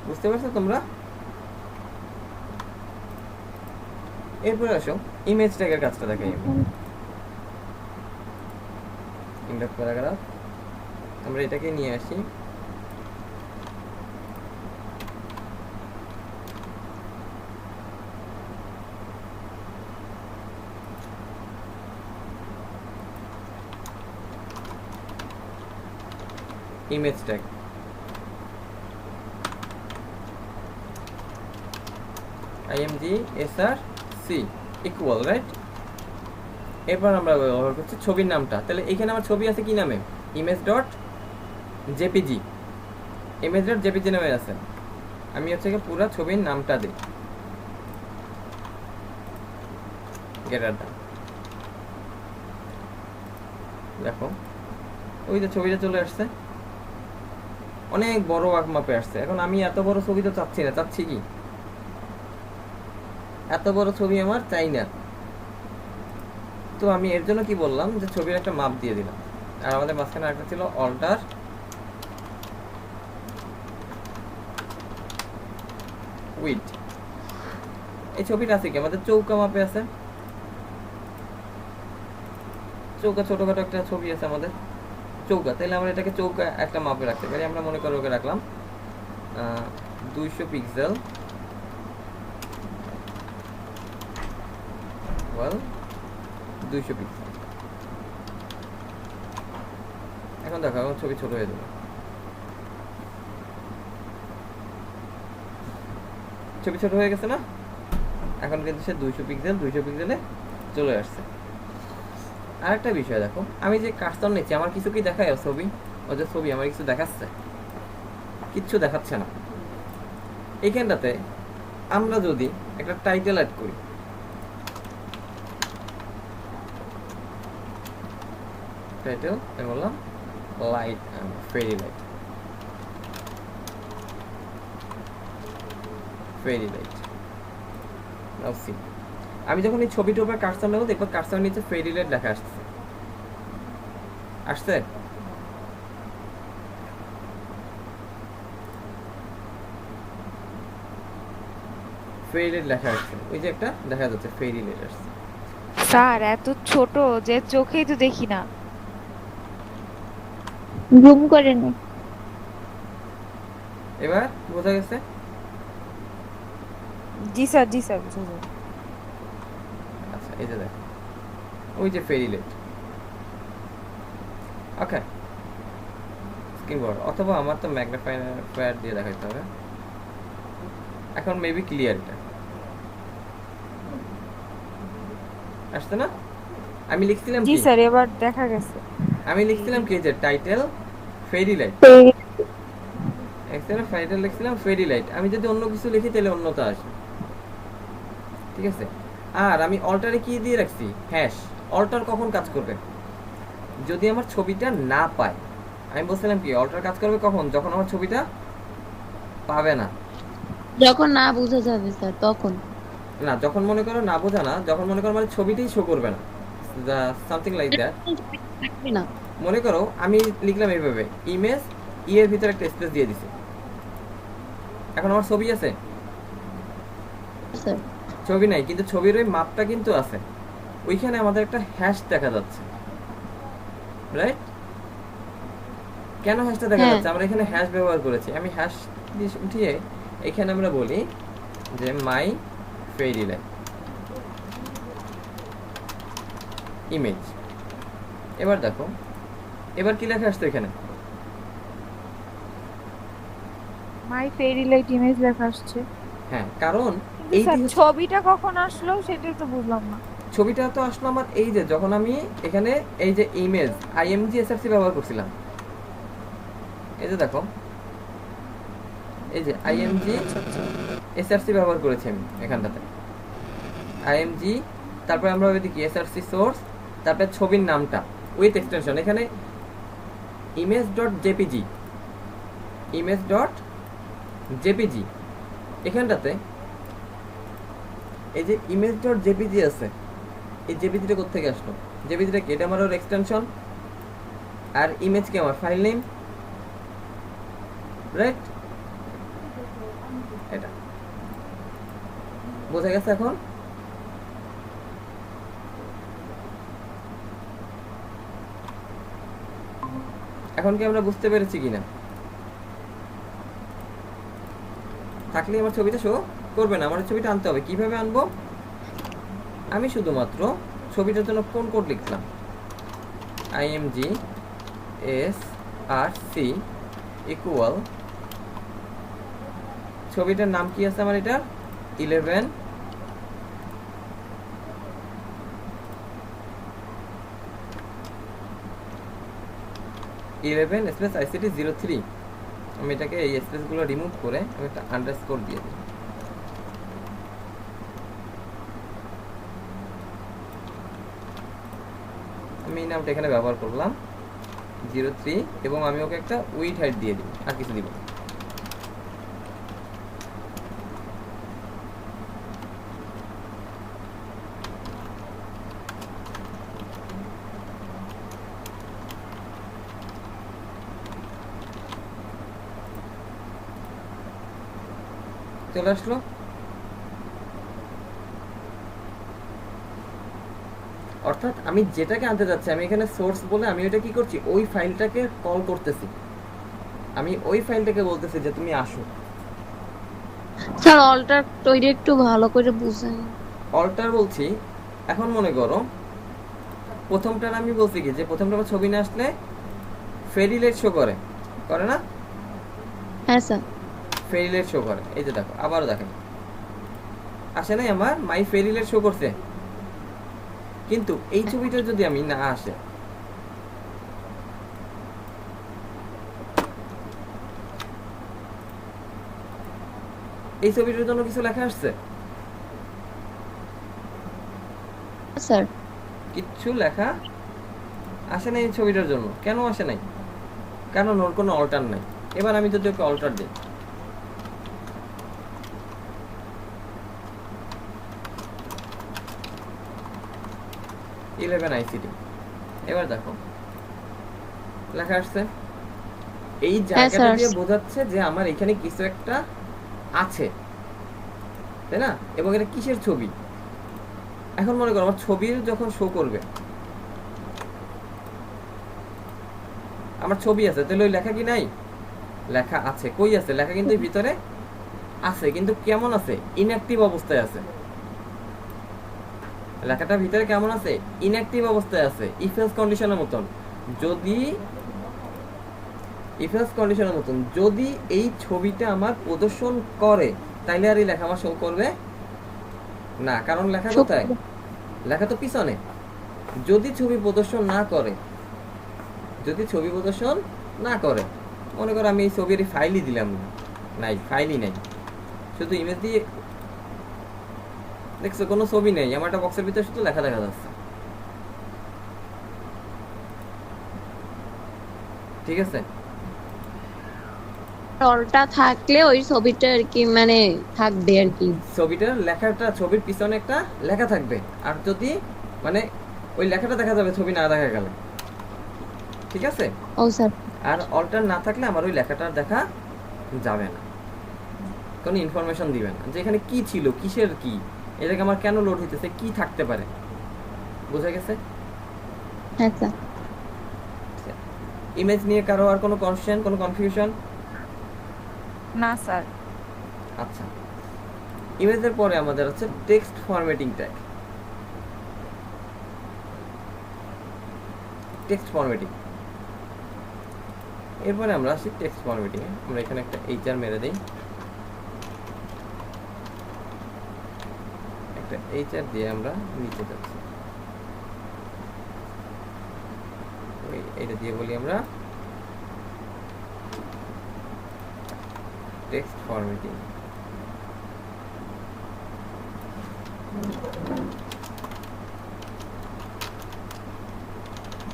বুঝতে পারছো তোমরা? এরপরে আসো ইমেজ ট্যাগের কাজটা দেখাই আমি। ইন্ডেক্স প্যারাগ্রাফ আমরা এটাকে নিয়ে আসি, image tag imgsrc equal, right? এরপর আমরা ব্যবহার করছি ছবির নামটা। তাহলে এখানে আমার ছবি আছে কি নামে? Image dot JPG, image dot JPG নামে আছে। আমি হচ্ছে পুরো ছবির নামটা দিই, গেটারটা দেখো ওই যে ছবিটা চলে আসছে, অনেক বড় মাপে আসছে। এখন আমি এত বড় ছবি তো চাচ্ছি না, চাচ্ছি কি এত বড় ছবি আমার চাই না। তো কিন্তু আমি এর জন্য কি বললাম যে ছবির একটা মাপ দিয়ে দিলাম, আর আমাদের মাঝখানে একটা ছিল অল্টার উইড। এই ছবিটা আছে কি আমাদের চৌকা মাপে আছে, চৌকা ছোটখাটো একটা ছবি আছে আমাদের চৌকা, তাহলে আমরা এটাকে চৌকা একটা মাপে রাখতে পারি। আমরা মনে করো ওকে রাখলাম 200 পিক্সেল, 200 পিক্সেল। এখন দেখো এখন ছবি ছোট হয়ে যাবে, ছবি ছোট হয়ে গেছে না? এখন কিন্তু সে 200 পিক্সেলে চলে আসছে। আরেকটা বিষয় দেখো, আমি যে কার্সর নিচ্ছি আমার কিছু কি দেখায় ছবি, ও যে ছবি আমার কিছু দেখাচ্ছে? কিচ্ছু দেখাচ্ছে না। এইখানটাতে আমরা যদি একটা টাইটেল অ্যাড করি, টাইটেল আমি বললাম লাইট ফেরি লাইট, ফেরি লাইট। নাও সি, আমি যখন এই ছবিটার উপর কার্সর নেব দেখবো কার্সর নিচে ফেরি লাইট লেখা আসছে, আসছে? ফেরি লাইট লেখা আসছে, ওই যে একটা দেখা যাচ্ছে ফেরি লাইট আসছে। স্যার এত ছোট যে চোখেই তো দেখি না। জুম করে নে। এবার বোঝা গেছে? জি স্যার, জি স্যার, বুঝা যায়। আচ্ছা এই যে দেখো ওই যে ফেরি লাইট। ওকে, স্ক্রিন বড়, অথবা আমার তো ম্যাগনিফায়ার দিয়ে দেখাইতে হবে। এখন মেবি ক্লিয়ার, এটা আসছে না? আমি লিখছিলাম জি কি, স্যার, এবার দেখা গেছে। আমি লিখছিলাম কি যে টাইটেল ফেরি লাইট, এখানে টাইটেল লিখছিলাম ফেরি লাইট। আমি যদি অন্য কিছু লিখি তাহলে অন্যটা আসবে, ঠিক আছে? আর আমি অল্টারে কি দিয়ে রাখছি, হ্যাশ। অল্টার কখন কাজ করবে? যদি আমার ছবিটা না পায়। আমি বলছিলাম কি অল্টার কাজ করবে কখন, যখন আমার ছবিটা পাবে না। যখন না বোঝা যাবে স্যার তখন। না, যখন মনে করো না বোঝা না, যখন মনে করো মানে ছবিটাই শো করবে না, সামথিং লাইক দ্যাট। থাকবে না মনে করো আমি লিখলাম এইভাবে ইমেজ, এর ভিতরে একটা স্পেস দিয়ে দিছি, এখন আমার ছবি আছে? স্যার। ছবি নাই, কিন্তু ছবির ওই মাপটা কিন্তু আছে। ওইখানে আমাদের একটা হ্যাশ দেখা যাচ্ছে, রাইট? কেন হ্যাশটা দেখা যাচ্ছে? আমরা এখানে হ্যাশ ব্যবহার করেছি। আমি হ্যাশ দিয়ে উঠিয়ে এখানে আমরা বলি যে মাই ফেরি লাইট ইমেজ। এবার দেখো এবার কি লেখা আসছে এখানে? মাই ফেরি লাইট ইমেজ লেখা আসছে। হ্যাঁ, কারণ কিন্তু এই স্যার যে ছবিটা কখন আসলো সেটাই তো বুঝলাম না। ছবিটা তো আসলো আমার এই যে যখন আমি এখানে এই যে ইমেজ আইএমজি এসআরসি ব্যবহার করছিলাম। এই যে দেখো এই যে আইএমজি এসআরসি ব্যবহার করেছি আমি এখানটাতে, আইএমজি, তারপরে আমরা ওই দিকে এসআরসি সোর্স, তারপরে ছবির নামটা উইথ এক্সটেনশন, এখানে image dot JPG, image dot JPG. এখানটাতে এই যে ইমেজ ডট জেপিজি আছে, এই জেপিজিটা কোথেকে আসলো? জেপিজিটা কি? এটা আমার ওর এক্সটেনশন, আর ইমেজ কি আমার ফাইল নেম, রাইট? এটা বোঝা গেছে এখন? এখন কি আমরা বুঝতে পেরেছি কিনা? থাকলে আমার ছবিটা শো করবে না, আমার ছবিটা আনতে হবে। কিভাবে আনবো? আমি শুধুমাত্র ছবিটার জন্য কোন কোড লিখলাম, আইএমজি এস আর সি ইকুয়াল, ছবিটার নাম কি আছে আমার, এটা 11 স্পেস আইসিটি 03। আমি এটাকে এই স্পেসগুলো রিমুভ করে আমি একটা আন্ডারস্কোর দিয়ে দিই। আমি এই নামটা এখানে ব্যবহার করলাম 03, এবং আমি ওকে একটা উইড হাইট দিয়ে দিই, আর কিছু দিব। চলে আসলো। অর্থাৎ আমি যেটাকে আনতে যাচ্ছি, আমি এখানে সোর্স বলে আমি ওইটা কি করছি, ওই ফাইলটাকে কল করতেছি, আমি ওই ফাইলটাকে বলতেছি যে তুমি আসো। স্যার অল্টার তৈরি একটু ভালো করে বুঝেন। অল্টার বলছি, এখন মনে করো প্রথমটার আমি বলছি কি যে প্রথমটা আমার ছবি না আসলে ফেরি লাইট শো করে, করে না? হ্যাঁ স্যার। ফেরি লাইট শো করে, এই যে দেখো আবারও দেখেন আসে নাই আমার মাই ফেরি লাইট শো করছে, কিন্তু এই ছবিটা যদি আমি না আসে, এই ছবিটার জন্য কিছু লেখা আসছে? স্যার কিচ্ছু লেখা আসে নাই এই ছবিটার জন্য। কেন আসে নাই? কারণ ওর কোনো অল্টার নাই। এবার আমি যদি ওকে অল্টার দিই, ইলেভেন আইসিটি, এবার দেখো লেখা আসছে। এই জায়গাটা স্যার। দিয়ে বোঝাচ্ছে যে আমার এখানে কিছু একটা আছে, তাই না? এবং এটা কিসের ছবি? এখন মনে করো আমার ছবির যখন শো করবে, আমার ছবি আছে, তাহলে ওই লেখা কি নাই? লেখা আছে। কই আছে লেখা? কিন্তু ভিতরে আছে, কিন্তু কেমন আছে? ইনঅ্যাক্টিভ অবস্থায় আছে। লেখাটা ভিতরে কেমন আছে? ইনঅ্যাক্টিভ অবস্থায় আছে, ইফ এলস কন্ডিশনের মতন। যদি ইফ এলস কন্ডিশনের মতন যদি এই ছবিটা আমার প্রদর্শন করে, তাইলে আর এই লেখা আমার শো করবে না। কারণ লেখা কোথায়? লেখা তো পিছনে। যদি ছবি প্রদর্শন না করে, যদি ছবি প্রদর্শন না করে, মনে করো আমি এই ছবির ফাইলই দিলাম না, নাই ফাইলই নাই, শুধু ইমেজ দিয়ে দেখছো কোনো ছবি নেই, আমার একটা বক্সের ভিতরে শুধু লেখা দেখা যাচ্ছে। ঠিক আছে? অল্টা থাকলে ওই ছবিটা আর কি মানে থাকবে আর কি। ছবিটার লেখাটা, ছবির পিছনে একটা লেখা থাকবে, আর যদি মানে ওই লেখাটা দেখা যাবে ছবি না দেখা গেলে। ঠিক আছে? ও স্যার। আর অল্টার না থাকলে আমার ওই লেখাটা দেখা যাবে না, কোনো ইনফরমেশন দিবে না যে এখানে কি ছিল, কিসের কি, এটাকে আমার কেন লোড হইতেছে, কি থাকতে পারে। বোঝা গেছে? হ্যাঁ স্যার। ইমেজ নিয়ে কারো আর কোনো কনফিউশন, কোনো কনফিউশন? না স্যার। আচ্ছা, ইমেজের পরে আমাদের আছে text formatting tag. Text formatting, এরপরে আমরা আসি টেক্সট ফরম্যাটিং এ। আমরা এখানে একটা এইচআর মেরে দেই, একটা এইচআর দিয়ে আমরা নিচে যাচ্ছি, এইটা দিয়ে বলি আমরা text formatting.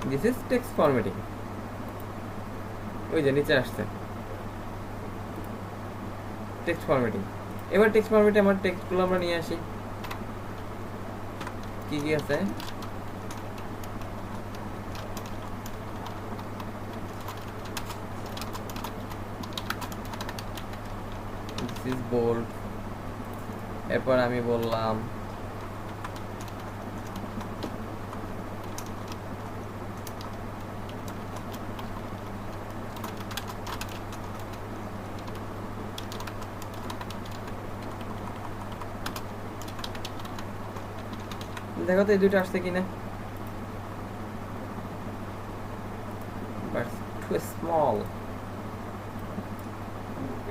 This is text formatting. ওই যে নিচে আসছে টেক্সট ফরম্যাটিং। এবার টেক্সট ফরম্যাটে আমার টেক্সটগুলো আমরা নিয়ে আসি, কি কি আছে। This is bold. এরপর আমি বললাম দেখো তো এই দুটো আসছে কিনা। But too small,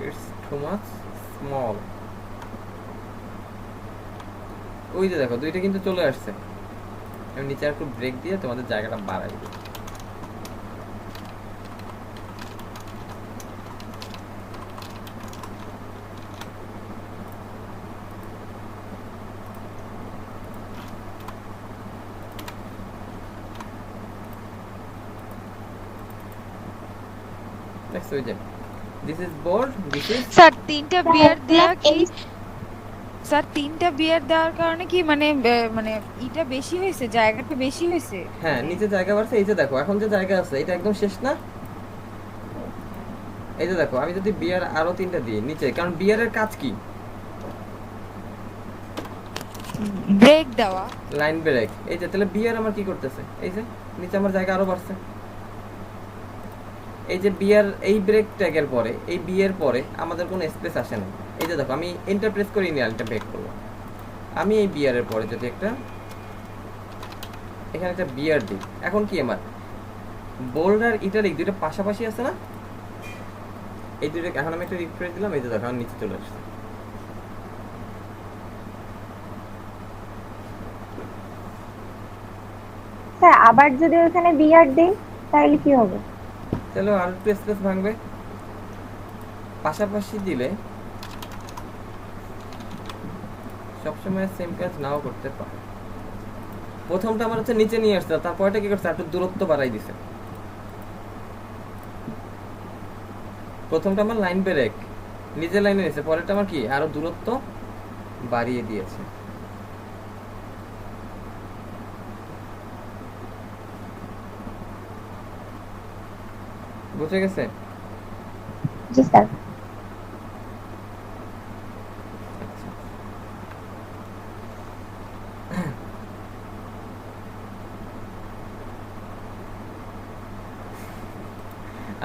it's too much small. ওই যে দেখো দুইটা কিন্তু চলে আসছে। আমি নিচে একটু ব্রেক দিয়ে তোমাদের জায়গাটা বাড়াই দিই। নেক্সট ওই যে this is board, this is sir তিনটা বিয়ার দেওয়া কি স্যার তিনটা বিয়ার দেওয়ার কারণে কি মানে মানে এটা বেশি হয়েছে, জায়গাটা বেশি হয়েছে? হ্যাঁ নিচে জায়গা বাড়ছে। এই যে দেখো এখন যে জায়গা আছে এটা একদম শেষ না। এই যে দেখো আমি যদি বিয়ার আরো তিনটা দিই নিচে, কারণ বিয়ারের কাজ কি? ব্রেক দেওয়া। লাইন ব্রেক, এই যে তাহলে বিয়ার আমার কি করতেছে, এই যে নিচে আমার জায়গা আরো বাড়ছে। এই যে বিয়ার এই ব্রেক ট্যাগের পরে, এই বি এর পরে আমাদের কোনো স্পেস আসে না। এই যে দেখো আমি এন্টার প্রেস করে ইনিয়ালটা ব্রেক করলাম। আমি এই বিয়ার এর পরে যদি একটা এখানে একটা বিয়ার দিই, এখন কি আমার বোল্ড আর ইটালিক দুটো পাশাপাশি আছে না, এই দুটো এখন আমি একটা রিফ্রেশ দিলাম, এই যে দেখো আমার নিচে চলে আসছে। স্যার আবার যদি ওখানে বিআর দেই তাহলে কি হবে? তাহলে আর একটু স্পেস ভাঙবে। পাশাপাশি দিলে সবসময় সেম কাজ নাও করতে পারে। প্রথমটা আমার হচ্ছে নিচে নিয়ে আসছে, তারপরটা কি করছে, একটু দূরত্ব বাড়াই দিছে। প্রথমটা আমার লাইন ব্রেক নিজে লাইনে নিয়েছে, পরেরটা আমার কি আরো দূরত্ব বাড়িয়ে দিয়েছে। বুঝে গেছে? জি স্যার।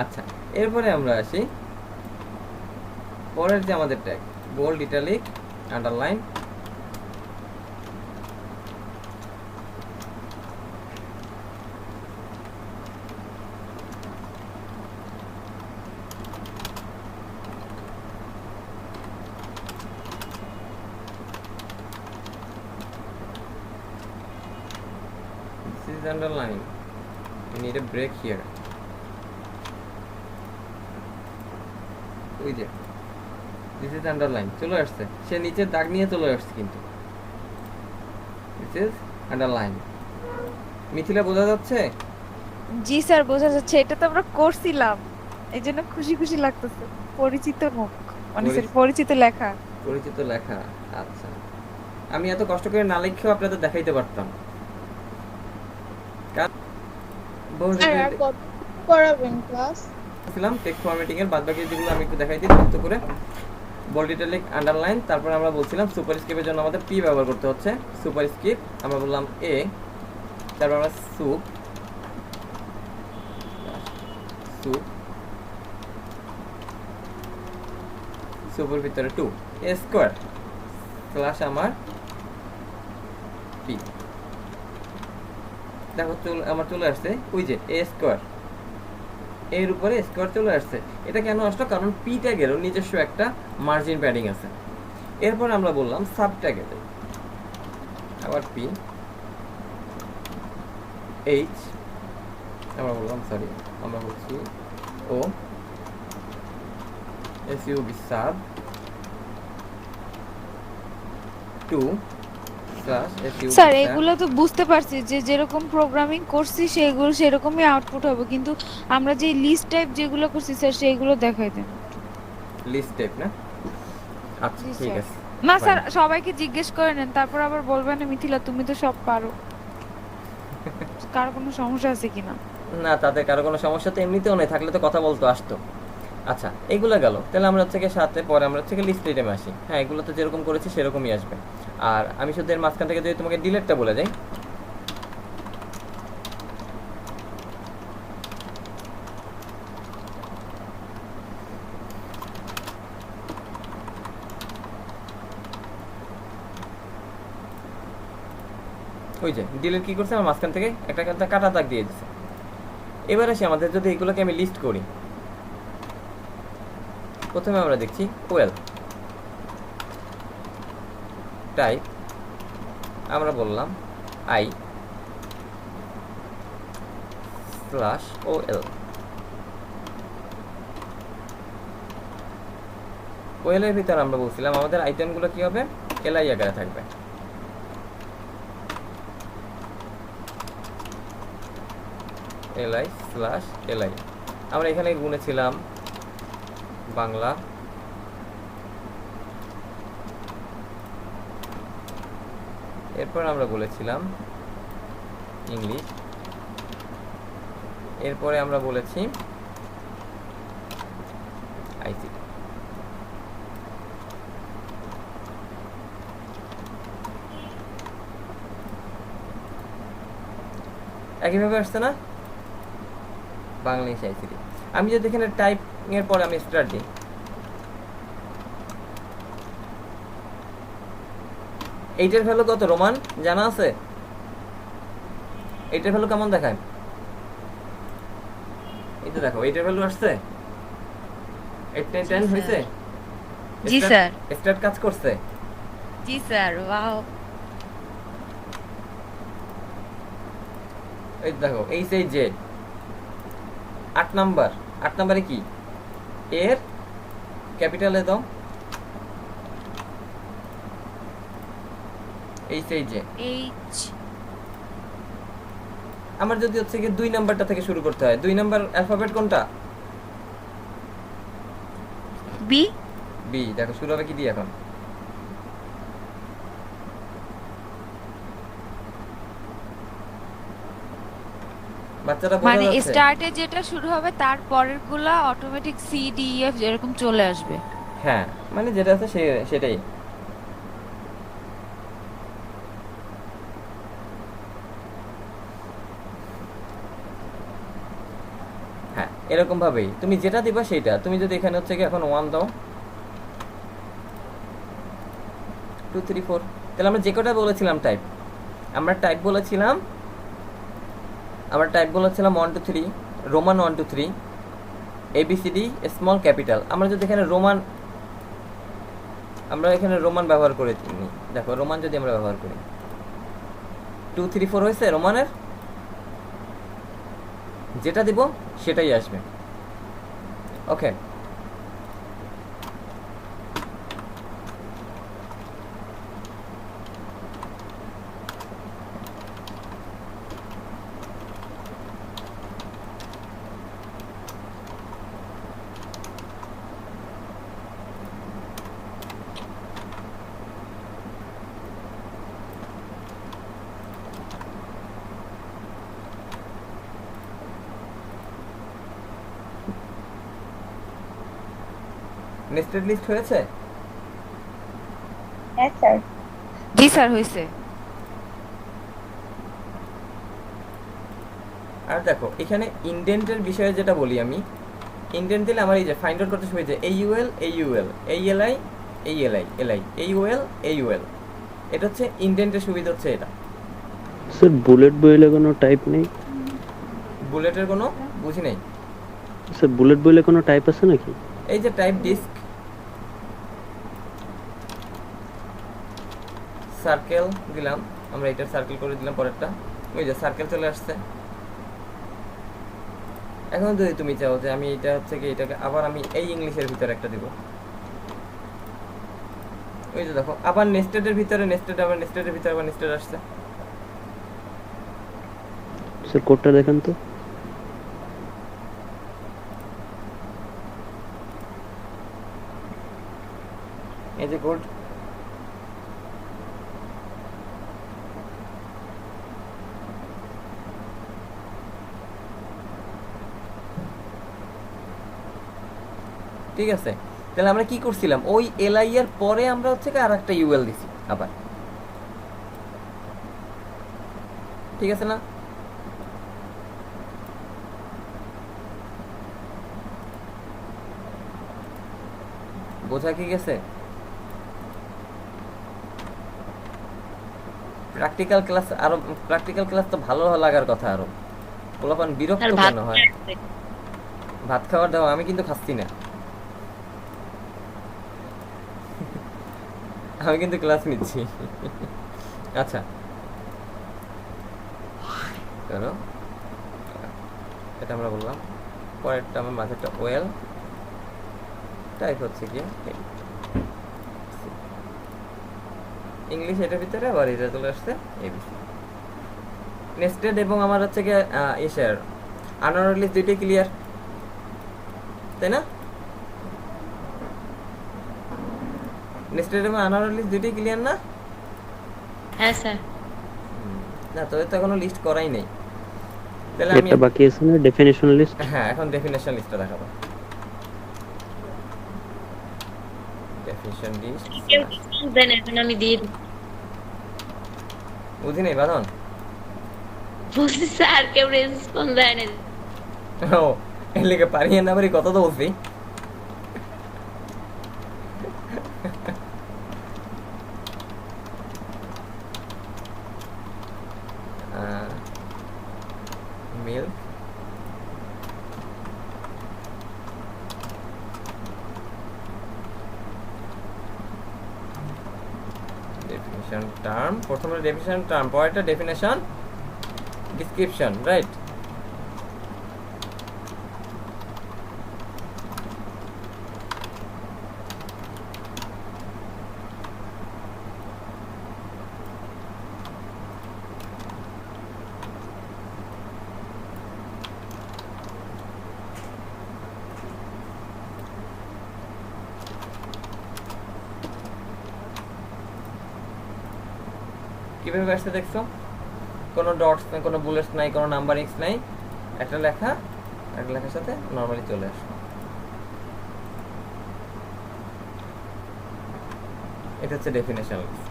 আচ্ছা, এরপরে আমরা আসি পরের যে আমাদের tag bold, italic, underline. This is underline. We need a break here. ওই যে দিস ইজ আন্ডারলাইন চলে আসছে, সে নিচে দাগ নিয়ে চলে আসছে, কিন্তু দিস ইজ আন্ডারলাইন। মিথিলা বোঝা যাচ্ছে? জি স্যার বোঝা যাচ্ছে, এটা তো আমরা করছিলাম, এই জন্য খুশি খুশি লাগতেছে। পরিচিত মুখ, মানে স্যার পরিচিত লেখা। পরিচিত লেখা। আচ্ছা, আমি এত কষ্ট করে না লিখেও আপনাদের দেখাইতে পারতাম। পড়াবেন ক্লাস ছিলাম টেক্সট ফরম্যাটিং এর বাদবাকি যেগুলো আমি একটু দেখাই দিই দ্রুত করে। বোল্ড, ইটালিক, আন্ডারলাইন, তারপর আমরা বলছিলাম সুপার স্ক্রিপ্টের জন্য আমাদের পি ব্যবহার করতে হচ্ছে। সুপার স্ক্রিপ্ট আমরা বললাম এ, তারপর আমরা সুপ সুপের ভিতরে 2 এ স্কয়ার স্ল্যাশ আমার পি। দেখো আমার চলে আসছে ওই যে এ স্কয়ার, এর উপরে স্কয়ার চলে আসছে। এটা কেন আসলো? কারণ পি ট্যাগেরও নিজস্ব একটা মার্জিন প্যাডিং আছে। এরপর আমরা বললাম সাব ট্যাগে আবার পি এইচ, আমরা বললাম সরি আমরা বলছি ও SUB sub 2 slash SUB. Sir এগুলো তো বুঝতে পারছি যে যেরকম প্রোগ্রামিং করছি সেগুলো সেরকমই আউটপুট হবে, কিন্তু আমরা যে লিস্ট টাইপ যেগুলো করছি স্যার সেগুলো দেখাই দেন। লিস্ট টাইপ না? আচ্ছা জি ঠিক স্যার। আছে। না স্যার সবাইকে জিজ্ঞেস করে নেন, তারপর আবার বলবেন না মিথিলা তুমি তো সব পারো, কার কোনো সমস্যা আছে কিনা। না, তাদের কারো কোনো সমস্যা তো এমনিতেও নেই, থাকলে তো কথা বলতো আসতো। আচ্ছা, এগুলো গেল। তাহলে আমরা হচ্ছে সাথে পরে আমরা হচ্ছে লিস্ট আইটেমে আসি। হ্যাঁ, এগুলো তো যেরকম করেছি সেরকমই আসবে। আর আমি শুধু এর মাঝখান থেকে যদি তোমাকে ডিলেটটা বলে যাই, ওই যে ডিলেট কি করছে, আমার মাঝখান থেকে একটা কাটা দাগ দিয়ে দিচ্ছে। এবার আসি আমাদের যদি এগুলোকে আমি লিস্ট করি, প্রথমে আমরা দেখছি ওয়েল টাইপ, আমরা বললাম আই স্ল্যাশ ও এল। ওয়েলের ভিতর আমরা বলছিলাম আমাদের আইটেমগুলো কি হবে, এলআই আকারে থাকবে। এলআই স্ল্যাশ এলআই, আমরা এখানে গুনেছিলাম বাংলা, এরপর আমরা বলেছিলাম ইংলিশ, এরপরে আমরা বলেছি আইসিটি। একইভাবে আসছে না? বাংলাদেশ আইসিটি। আমি যদি এখানে টাইপ এর পরে আমি স্টার্ট দিই, এইটার ভ্যালু কত রোমান জানা আছে? এইটার ভ্যালু কেমন দেখায়? এই তো দেখো এইটার ভ্যালু আসছে 8 9 10 হইছে। জি স্যার। স্টার্ট কাজ করছে। জি স্যার, ওয়াও। এই দেখো এই সেই যে 8 নাম্বার, 8 নাম্বারে কি এর ক্যাপিটালে দাও, এই সেই যে এইচ আমার যদি হচ্ছে কি 2 নাম্বারটা থেকে শুরু করতে হয়, 2 নাম্বার অ্যালফাবেট কোনটা? বি। বি। দেখো শুরু হবে কি দিয়ে এখন? বাচ্চারা বোঝা মানে যাচ্ছে? স্টার্টে যেটা শুরু হবে তার পরের গুলা অটোমেটিক সি ডি এফ এরকম চলে আসবে। হ্যাঁ, মানে যেটা আছে সেটাই। হ্যাঁ, এরকম ভাবেই তুমি যেটা দিবা সেইটা। তুমি যদি এখানে হচ্ছে কি এখন 1 দাও, 2 3 4, তাহলে আমরা যে কটা বলেছিলাম টাইপ, আমরা টাইপ বলেছিলাম 1 2 3, রোমান 1 2 3, এবিসিডি স্মল ক্যাপিটাল। আমরা যদি এখানে রোমান ব্যবহার করে নিই, দেখো রোমান যদি আমরা ব্যবহার করি 2 3 4 হয়েছে, রোমানের যেটা দিব সেটাই আসবে। ওকে, নেস্টেড লিস্ট হয়েছে? হ্যাঁ স্যার। জি স্যার, হয়েছে। আর দেখো এখানে ইনডেন্টের বিষয়ে যেটা বলি আমি, ইনডেন্ট দিলে আমার এই যে ফাইন্ড আউট করতে সুবিধা, যে এইউএল এইউএল এইএলআই এইএলআই এলআই এইউএল এইউএল, এটা হচ্ছে ইনডেন্টের সুবিধা হচ্ছে এটা। স্যার বুলেট বইলে কোনো টাইপ নেই? বুলেটের কোনো বুঝি নেই। স্যার বুলেট বইলে কোনো টাইপ আছে নাকি? এই যে টাইপ ডিস্ক, সার্কেল দিলাম আমরা, এটার সার্কেল করে দিলাম, পরেরটা ওই যে সার্কেল চলে আসছে। এখন যদি তুমি চাও যে আমি এটা হচ্ছে কি এটাকে আবার আমি এই ইংলিশের ভিতরে একটা দিব, ওই যে দেখো আবার নেস্টেডের ভিতরে নেস্টেড, আবার নেস্টেডের ভিতরে আবার নেস্টেড আসছে। স্যার কোডটা দেখেন তো। এই যে কোড, ঠিক আছে। তাহলে আমরা কি করছিলাম, ওই এলআই এর পরে আমরা হচ্ছে কি আরেকটা ইউএল দিছি আবার, ঠিক আছে না? বোঝা কি গেছে? প্র্যাকটিক্যাল ক্লাস আরো, প্র্যাকটিক্যাল ক্লাস তো ভালো লাগার কথা আরো, পোলাপান বিরক্ত কেন হয়? ভাত খাওয়ার দাও, আমি কিন্তু খাচ্ছি না, আমি কিন্তু ক্লাস নিচ্ছি। আচ্ছা করো, এটা আমরা বললাম। পরেরটা আমার মাঝেরটা ওয়েল, টাইপ হচ্ছে কি ইংলিশ, এটার ভিতরে আবার এটা চলে আসছে এবিসি। নেস্টেড এবং আমার হচ্ছে কি এশার আনঅর্ডারলি দুইটাই ক্লিয়ার, তাই না? নেস্টেড এবং আনঅর্ডারলি দুইটাই ক্লিয়ার না? হ্যাঁ স্যার। না তোদের তো এখনো লিস্ট করাই নেই। তাহলে আমি একটা বাকি আছে না, ডেফিনিশন লিস্ট। হ্যাঁ, এখন ডেফিনেশন লিস্টটা দেখাবো। ডেফিনেশন লিস্ট দেন এখন আমি দিয়ে দিই। বুঝি নেই বাদন। বলছি স্যার কেউ রেসপন্স দেয় না। ও এর লিগে পারিয়ে না পারি কত তো বলছি। মিল্ক ডেফিনিশন টার্ম, প্রথমে ডেফিনিশন টার্ম, পরেরটা ডেফিনিশন ডিসক্রিপশন, রাইট? কিভাবে আসছে দেখছো? কোনো ডটস নাই, কোনো বুলেটস নাই, কোনো নাম্বারিংস নাই, একটা লেখা একটা লেখার সাথে নরমালি চলে আসে। এটা হচ্ছে ডেফিনেশন লিস্ট।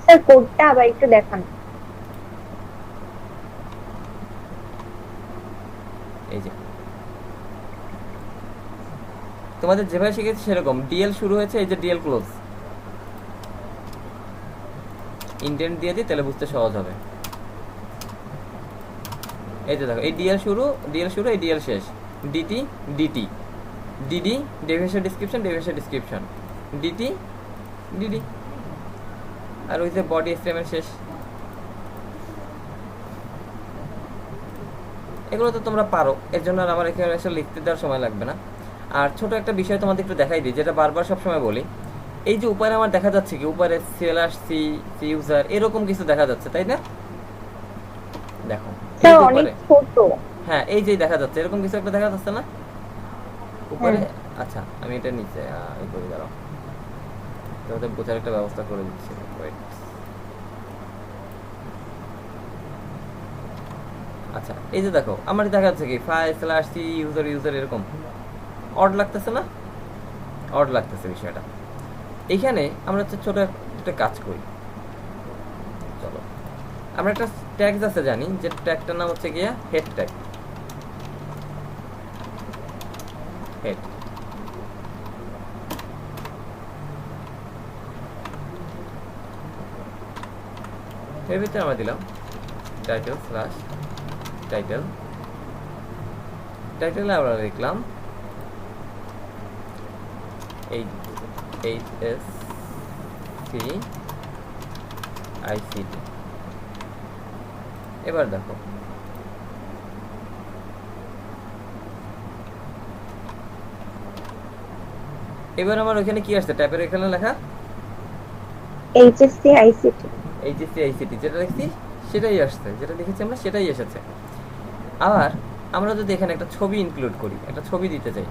স্যার কোডটা আবার একটু দেখান। এই যে তোমাদের যেভাবে শিখেছি সেরকম ডিএল শুরু হয়েছে, এই যে ডিএল ক্লোজ, ইন্ডেন্ট দিয়ে দিই তাহলে বুঝতে সহজ হবে। এই যে দেখো, এই ডিএল শুরু, এই ডিএল শেষ, DT DT, DD definition description, definition description, DT DD, আর ওই যে বডি এস্টিমেট শেষ। এগুলো তো তোমরা পারো, এর জন্য আর আমার এখানে এসে লিখতে দেওয়ার সময় লাগবে না। আর ছোট একটা বিষয় তোমাদের একটু দেখাই দিই, যেটা বারবার সবসময় বলি। এই যে উপরে আমার দেখা যাচ্ছে কি, উপরে সেলার সি সি ইউজার এরকম কিছু দেখা যাচ্ছে, তাই না? দেখো স্যার অনেক ছোট। হ্যাঁ এই যে দেখা যাচ্ছে, এরকম কিছু একটা দেখা যাচ্ছে না উপরে? আচ্ছা আমি এটা নিচে এই করে দাঁড়াও, তোমাদের বোঝার একটা ব্যবস্থা করে দিচ্ছি। ওয়েট, আচ্ছা এই যে দেখো আমার দেখা যাচ্ছে কি file slash C user user এরকম অড লাগতেছে না? অড লাগতেছে বিষয়টা। এইখানে আমরা হচ্ছে ছোট একটা কাজ করি, চলো আমরা একটা ট্যাগ আছে জানি, যে ট্যাগটার নাম হচ্ছে গিয়া হেড ট্যাগ। হেড এর ভিতরে আমরা দিলাম টাইটেল স্ল্যাশ টাইটেল, টাইটেলে আমরা লিখলাম HSC ICT। এবার দেখো এবার আমার ওখানে কি আসছে, ট্যাবের এখানে লেখা HSC ICT, যেটা লিখছি সেটাই আসছে, যেটা লিখেছি আমরা সেটাই এসেছে। আবার আমরা যদি এখানে একটা ছবি ইনক্লুড করি, একটা ছবি দিতে চাই,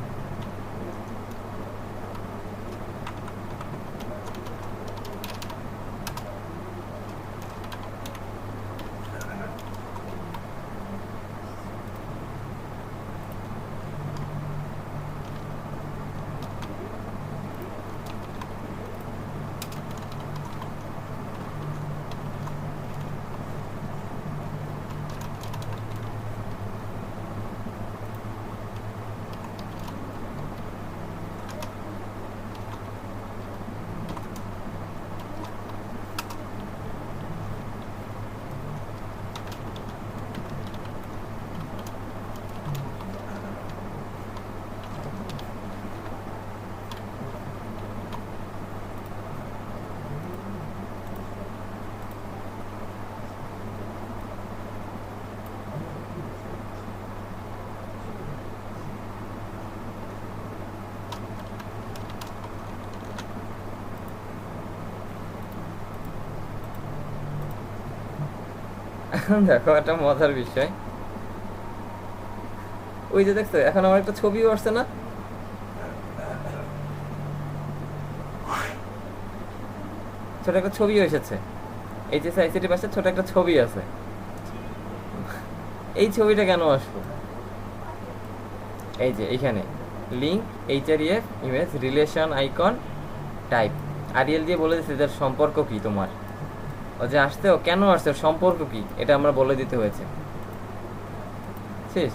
দেখো একটা মজার বিষয়, ওই যে দেখছো এখন আমার একটা ছবিও আসছে না? ছোট একটা ছবিও এসেছে, HSC ICT পাশে ছোট একটা ছবি আছে। এই ছবিটা কেন আসলো? এই যে এইখানে link HREF image relation icon type, Ariel দিয়ে বলে দিচ্ছে এদের সম্পর্ক কি তোমার, ও যে আসছে ও কেন আসছে ওর সম্পর্ক কি এটা আমরা বলে দিতে হয়েছে। শেষ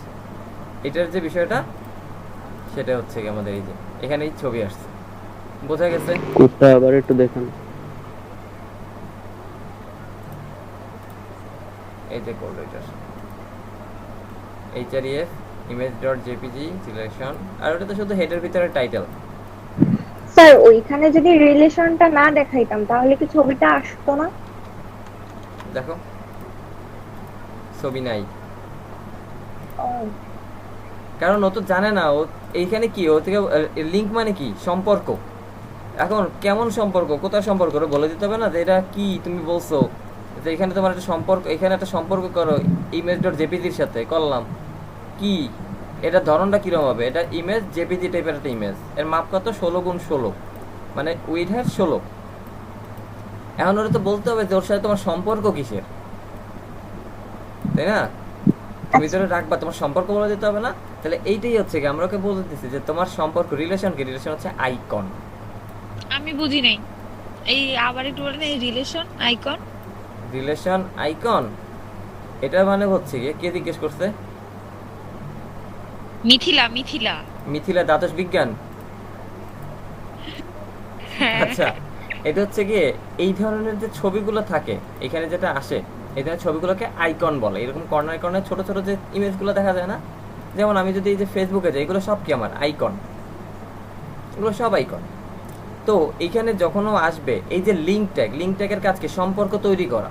এটার যে বিষয়টা সেটা হচ্ছে কি আমাদের এই যে এখানে এই ছবি আসছে, বোঝা গেছে? কোডটা আবার একটু দেখান। এই যে কোড এটার href image.jpg সিলেকশন, আর ওটা তো শুধু হেডের ভিতরে টাইটেল। স্যার ওইখানে যদি রিলেশনটা না দেখাইতাম তাহলে কি ছবিটা আসতো না? দেখো ছবি নাই, ও, কারণ ও তো জানে না ও এইখানে কি ও থেকে লিঙ্ক মানে কি সম্পর্ক। এখন কেমন সম্পর্ক, কোথায় সম্পর্ক ওরা বলে দিতে হবে না যে এটা কি তুমি বলছো যে এখানে তোমার একটা সম্পর্ক, এখানে একটা সম্পর্ক করো image.jpg-র সাথে করলাম কি, এটা ধরনটা কিরকম হবে, এটা ইমেজ জেপিজি টাইপের একটা ইমেজ, এর মাপ কত 16x16 মানে উইড হ্যাজ 16। এখন ওরা তো বলতে হবে যে ওর সাথে তোমার সম্পর্ক কিসের, তাই না? তুমি ধরে রাখবা তোমার সম্পর্ক বলে দিতে হবে না? তাহলে এইটাই হচ্ছে কি আমরা ওকে বলে দিচ্ছি যে তোমার সম্পর্ক রিলেশন কি, রিলেশন হচ্ছে আইকন। আমি বুঝি নাই, এই আবার একটু বলেন, এই রিলেশন আইকন? রিলেশন আইকন এটা মানে হচ্ছে কি, কে জিজ্ঞেস করছে? মিথিলা, মিথিলা। মিথিলা দ্বাদশ বিজ্ঞান। আচ্ছা এটা হচ্ছে গিয়ে এই ধরনের যে ছবিগুলো থাকে এখানে যেটা আসে এই ধরনের ছবিগুলোকে আইকন বলে। এরকম কর্নার কর্নার ছোট ছোট যে ইমেজগুলো দেখা যায় না, যেমন আমি যদি এই যে ফেসবুকে যাই এগুলো সব কি আমার আইকন, এগুলো সব আইকন। তো এইখানে যখনও আসবে এই যে লিঙ্ক ট্যাগ, লিঙ্ক ট্যাগের কাজ কি সম্পর্ক তৈরি করা,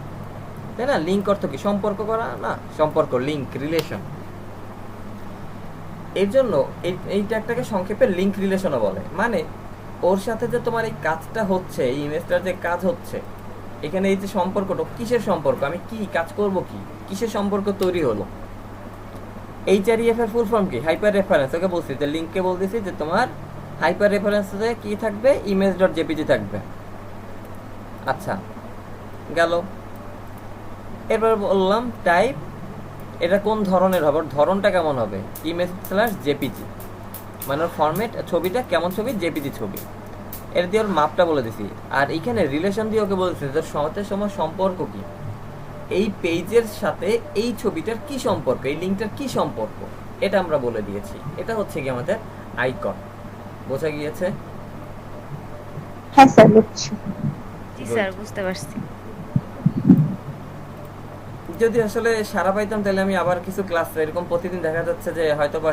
তাই না? লিঙ্ক অর্থ কি সম্পর্ক করা না, সম্পর্ক লিঙ্ক রিলেশন। এর জন্য এই ট্যাগটাকে সংক্ষেপে লিঙ্ক রিলেশনও বলে। মানে ওর সাথে যে তোমার এই কাজটা হচ্ছে, এই ইমেজটার যে কাজ হচ্ছে এখানে এই যে সম্পর্কটা কিসের সম্পর্ক, আমি কি কাজ করব, কি কিসের সম্পর্ক তৈরি হলো। href এর ফুল ফর্ম কি? Hyper reference. ওকে বলছি যে লিঙ্ককে বলতেছি যে তোমার হাইপার রেফারেন্সে কি থাকবে, image.jpg থাকবে। আচ্ছা গেল। এরপর বললাম টাইপ, এটা কোন ধরনের হবে, ধরনটা কেমন হবে, image/jpg মানে ওর ফরম্যাট, ছবিটা কেমন ছবি, জেপিজি ছবি। এর দিয়ে ওর মাপটা বলে দিছি। আর এইখানে রিলেশন দিয়ে ওকে বলেছি যে সাথে সময় সম্পর্ক কি, এই পেজের সাথে এই ছবিটার কি সম্পর্ক, এই লিঙ্কটার কি সম্পর্ক এটা আমরা বলে দিয়েছি। এটা হচ্ছে কি আমাদের আইকন। বোঝা গিয়েছে? হ্যাঁ স্যার বুঝছি। জি স্যার, বুঝতে পারছি। যদি আসলে সারা পাইতাম তাহলে আমি আবার কিছু ক্লাস এরকম প্রতিদিন দেখা যাচ্ছে যে হয়তো বা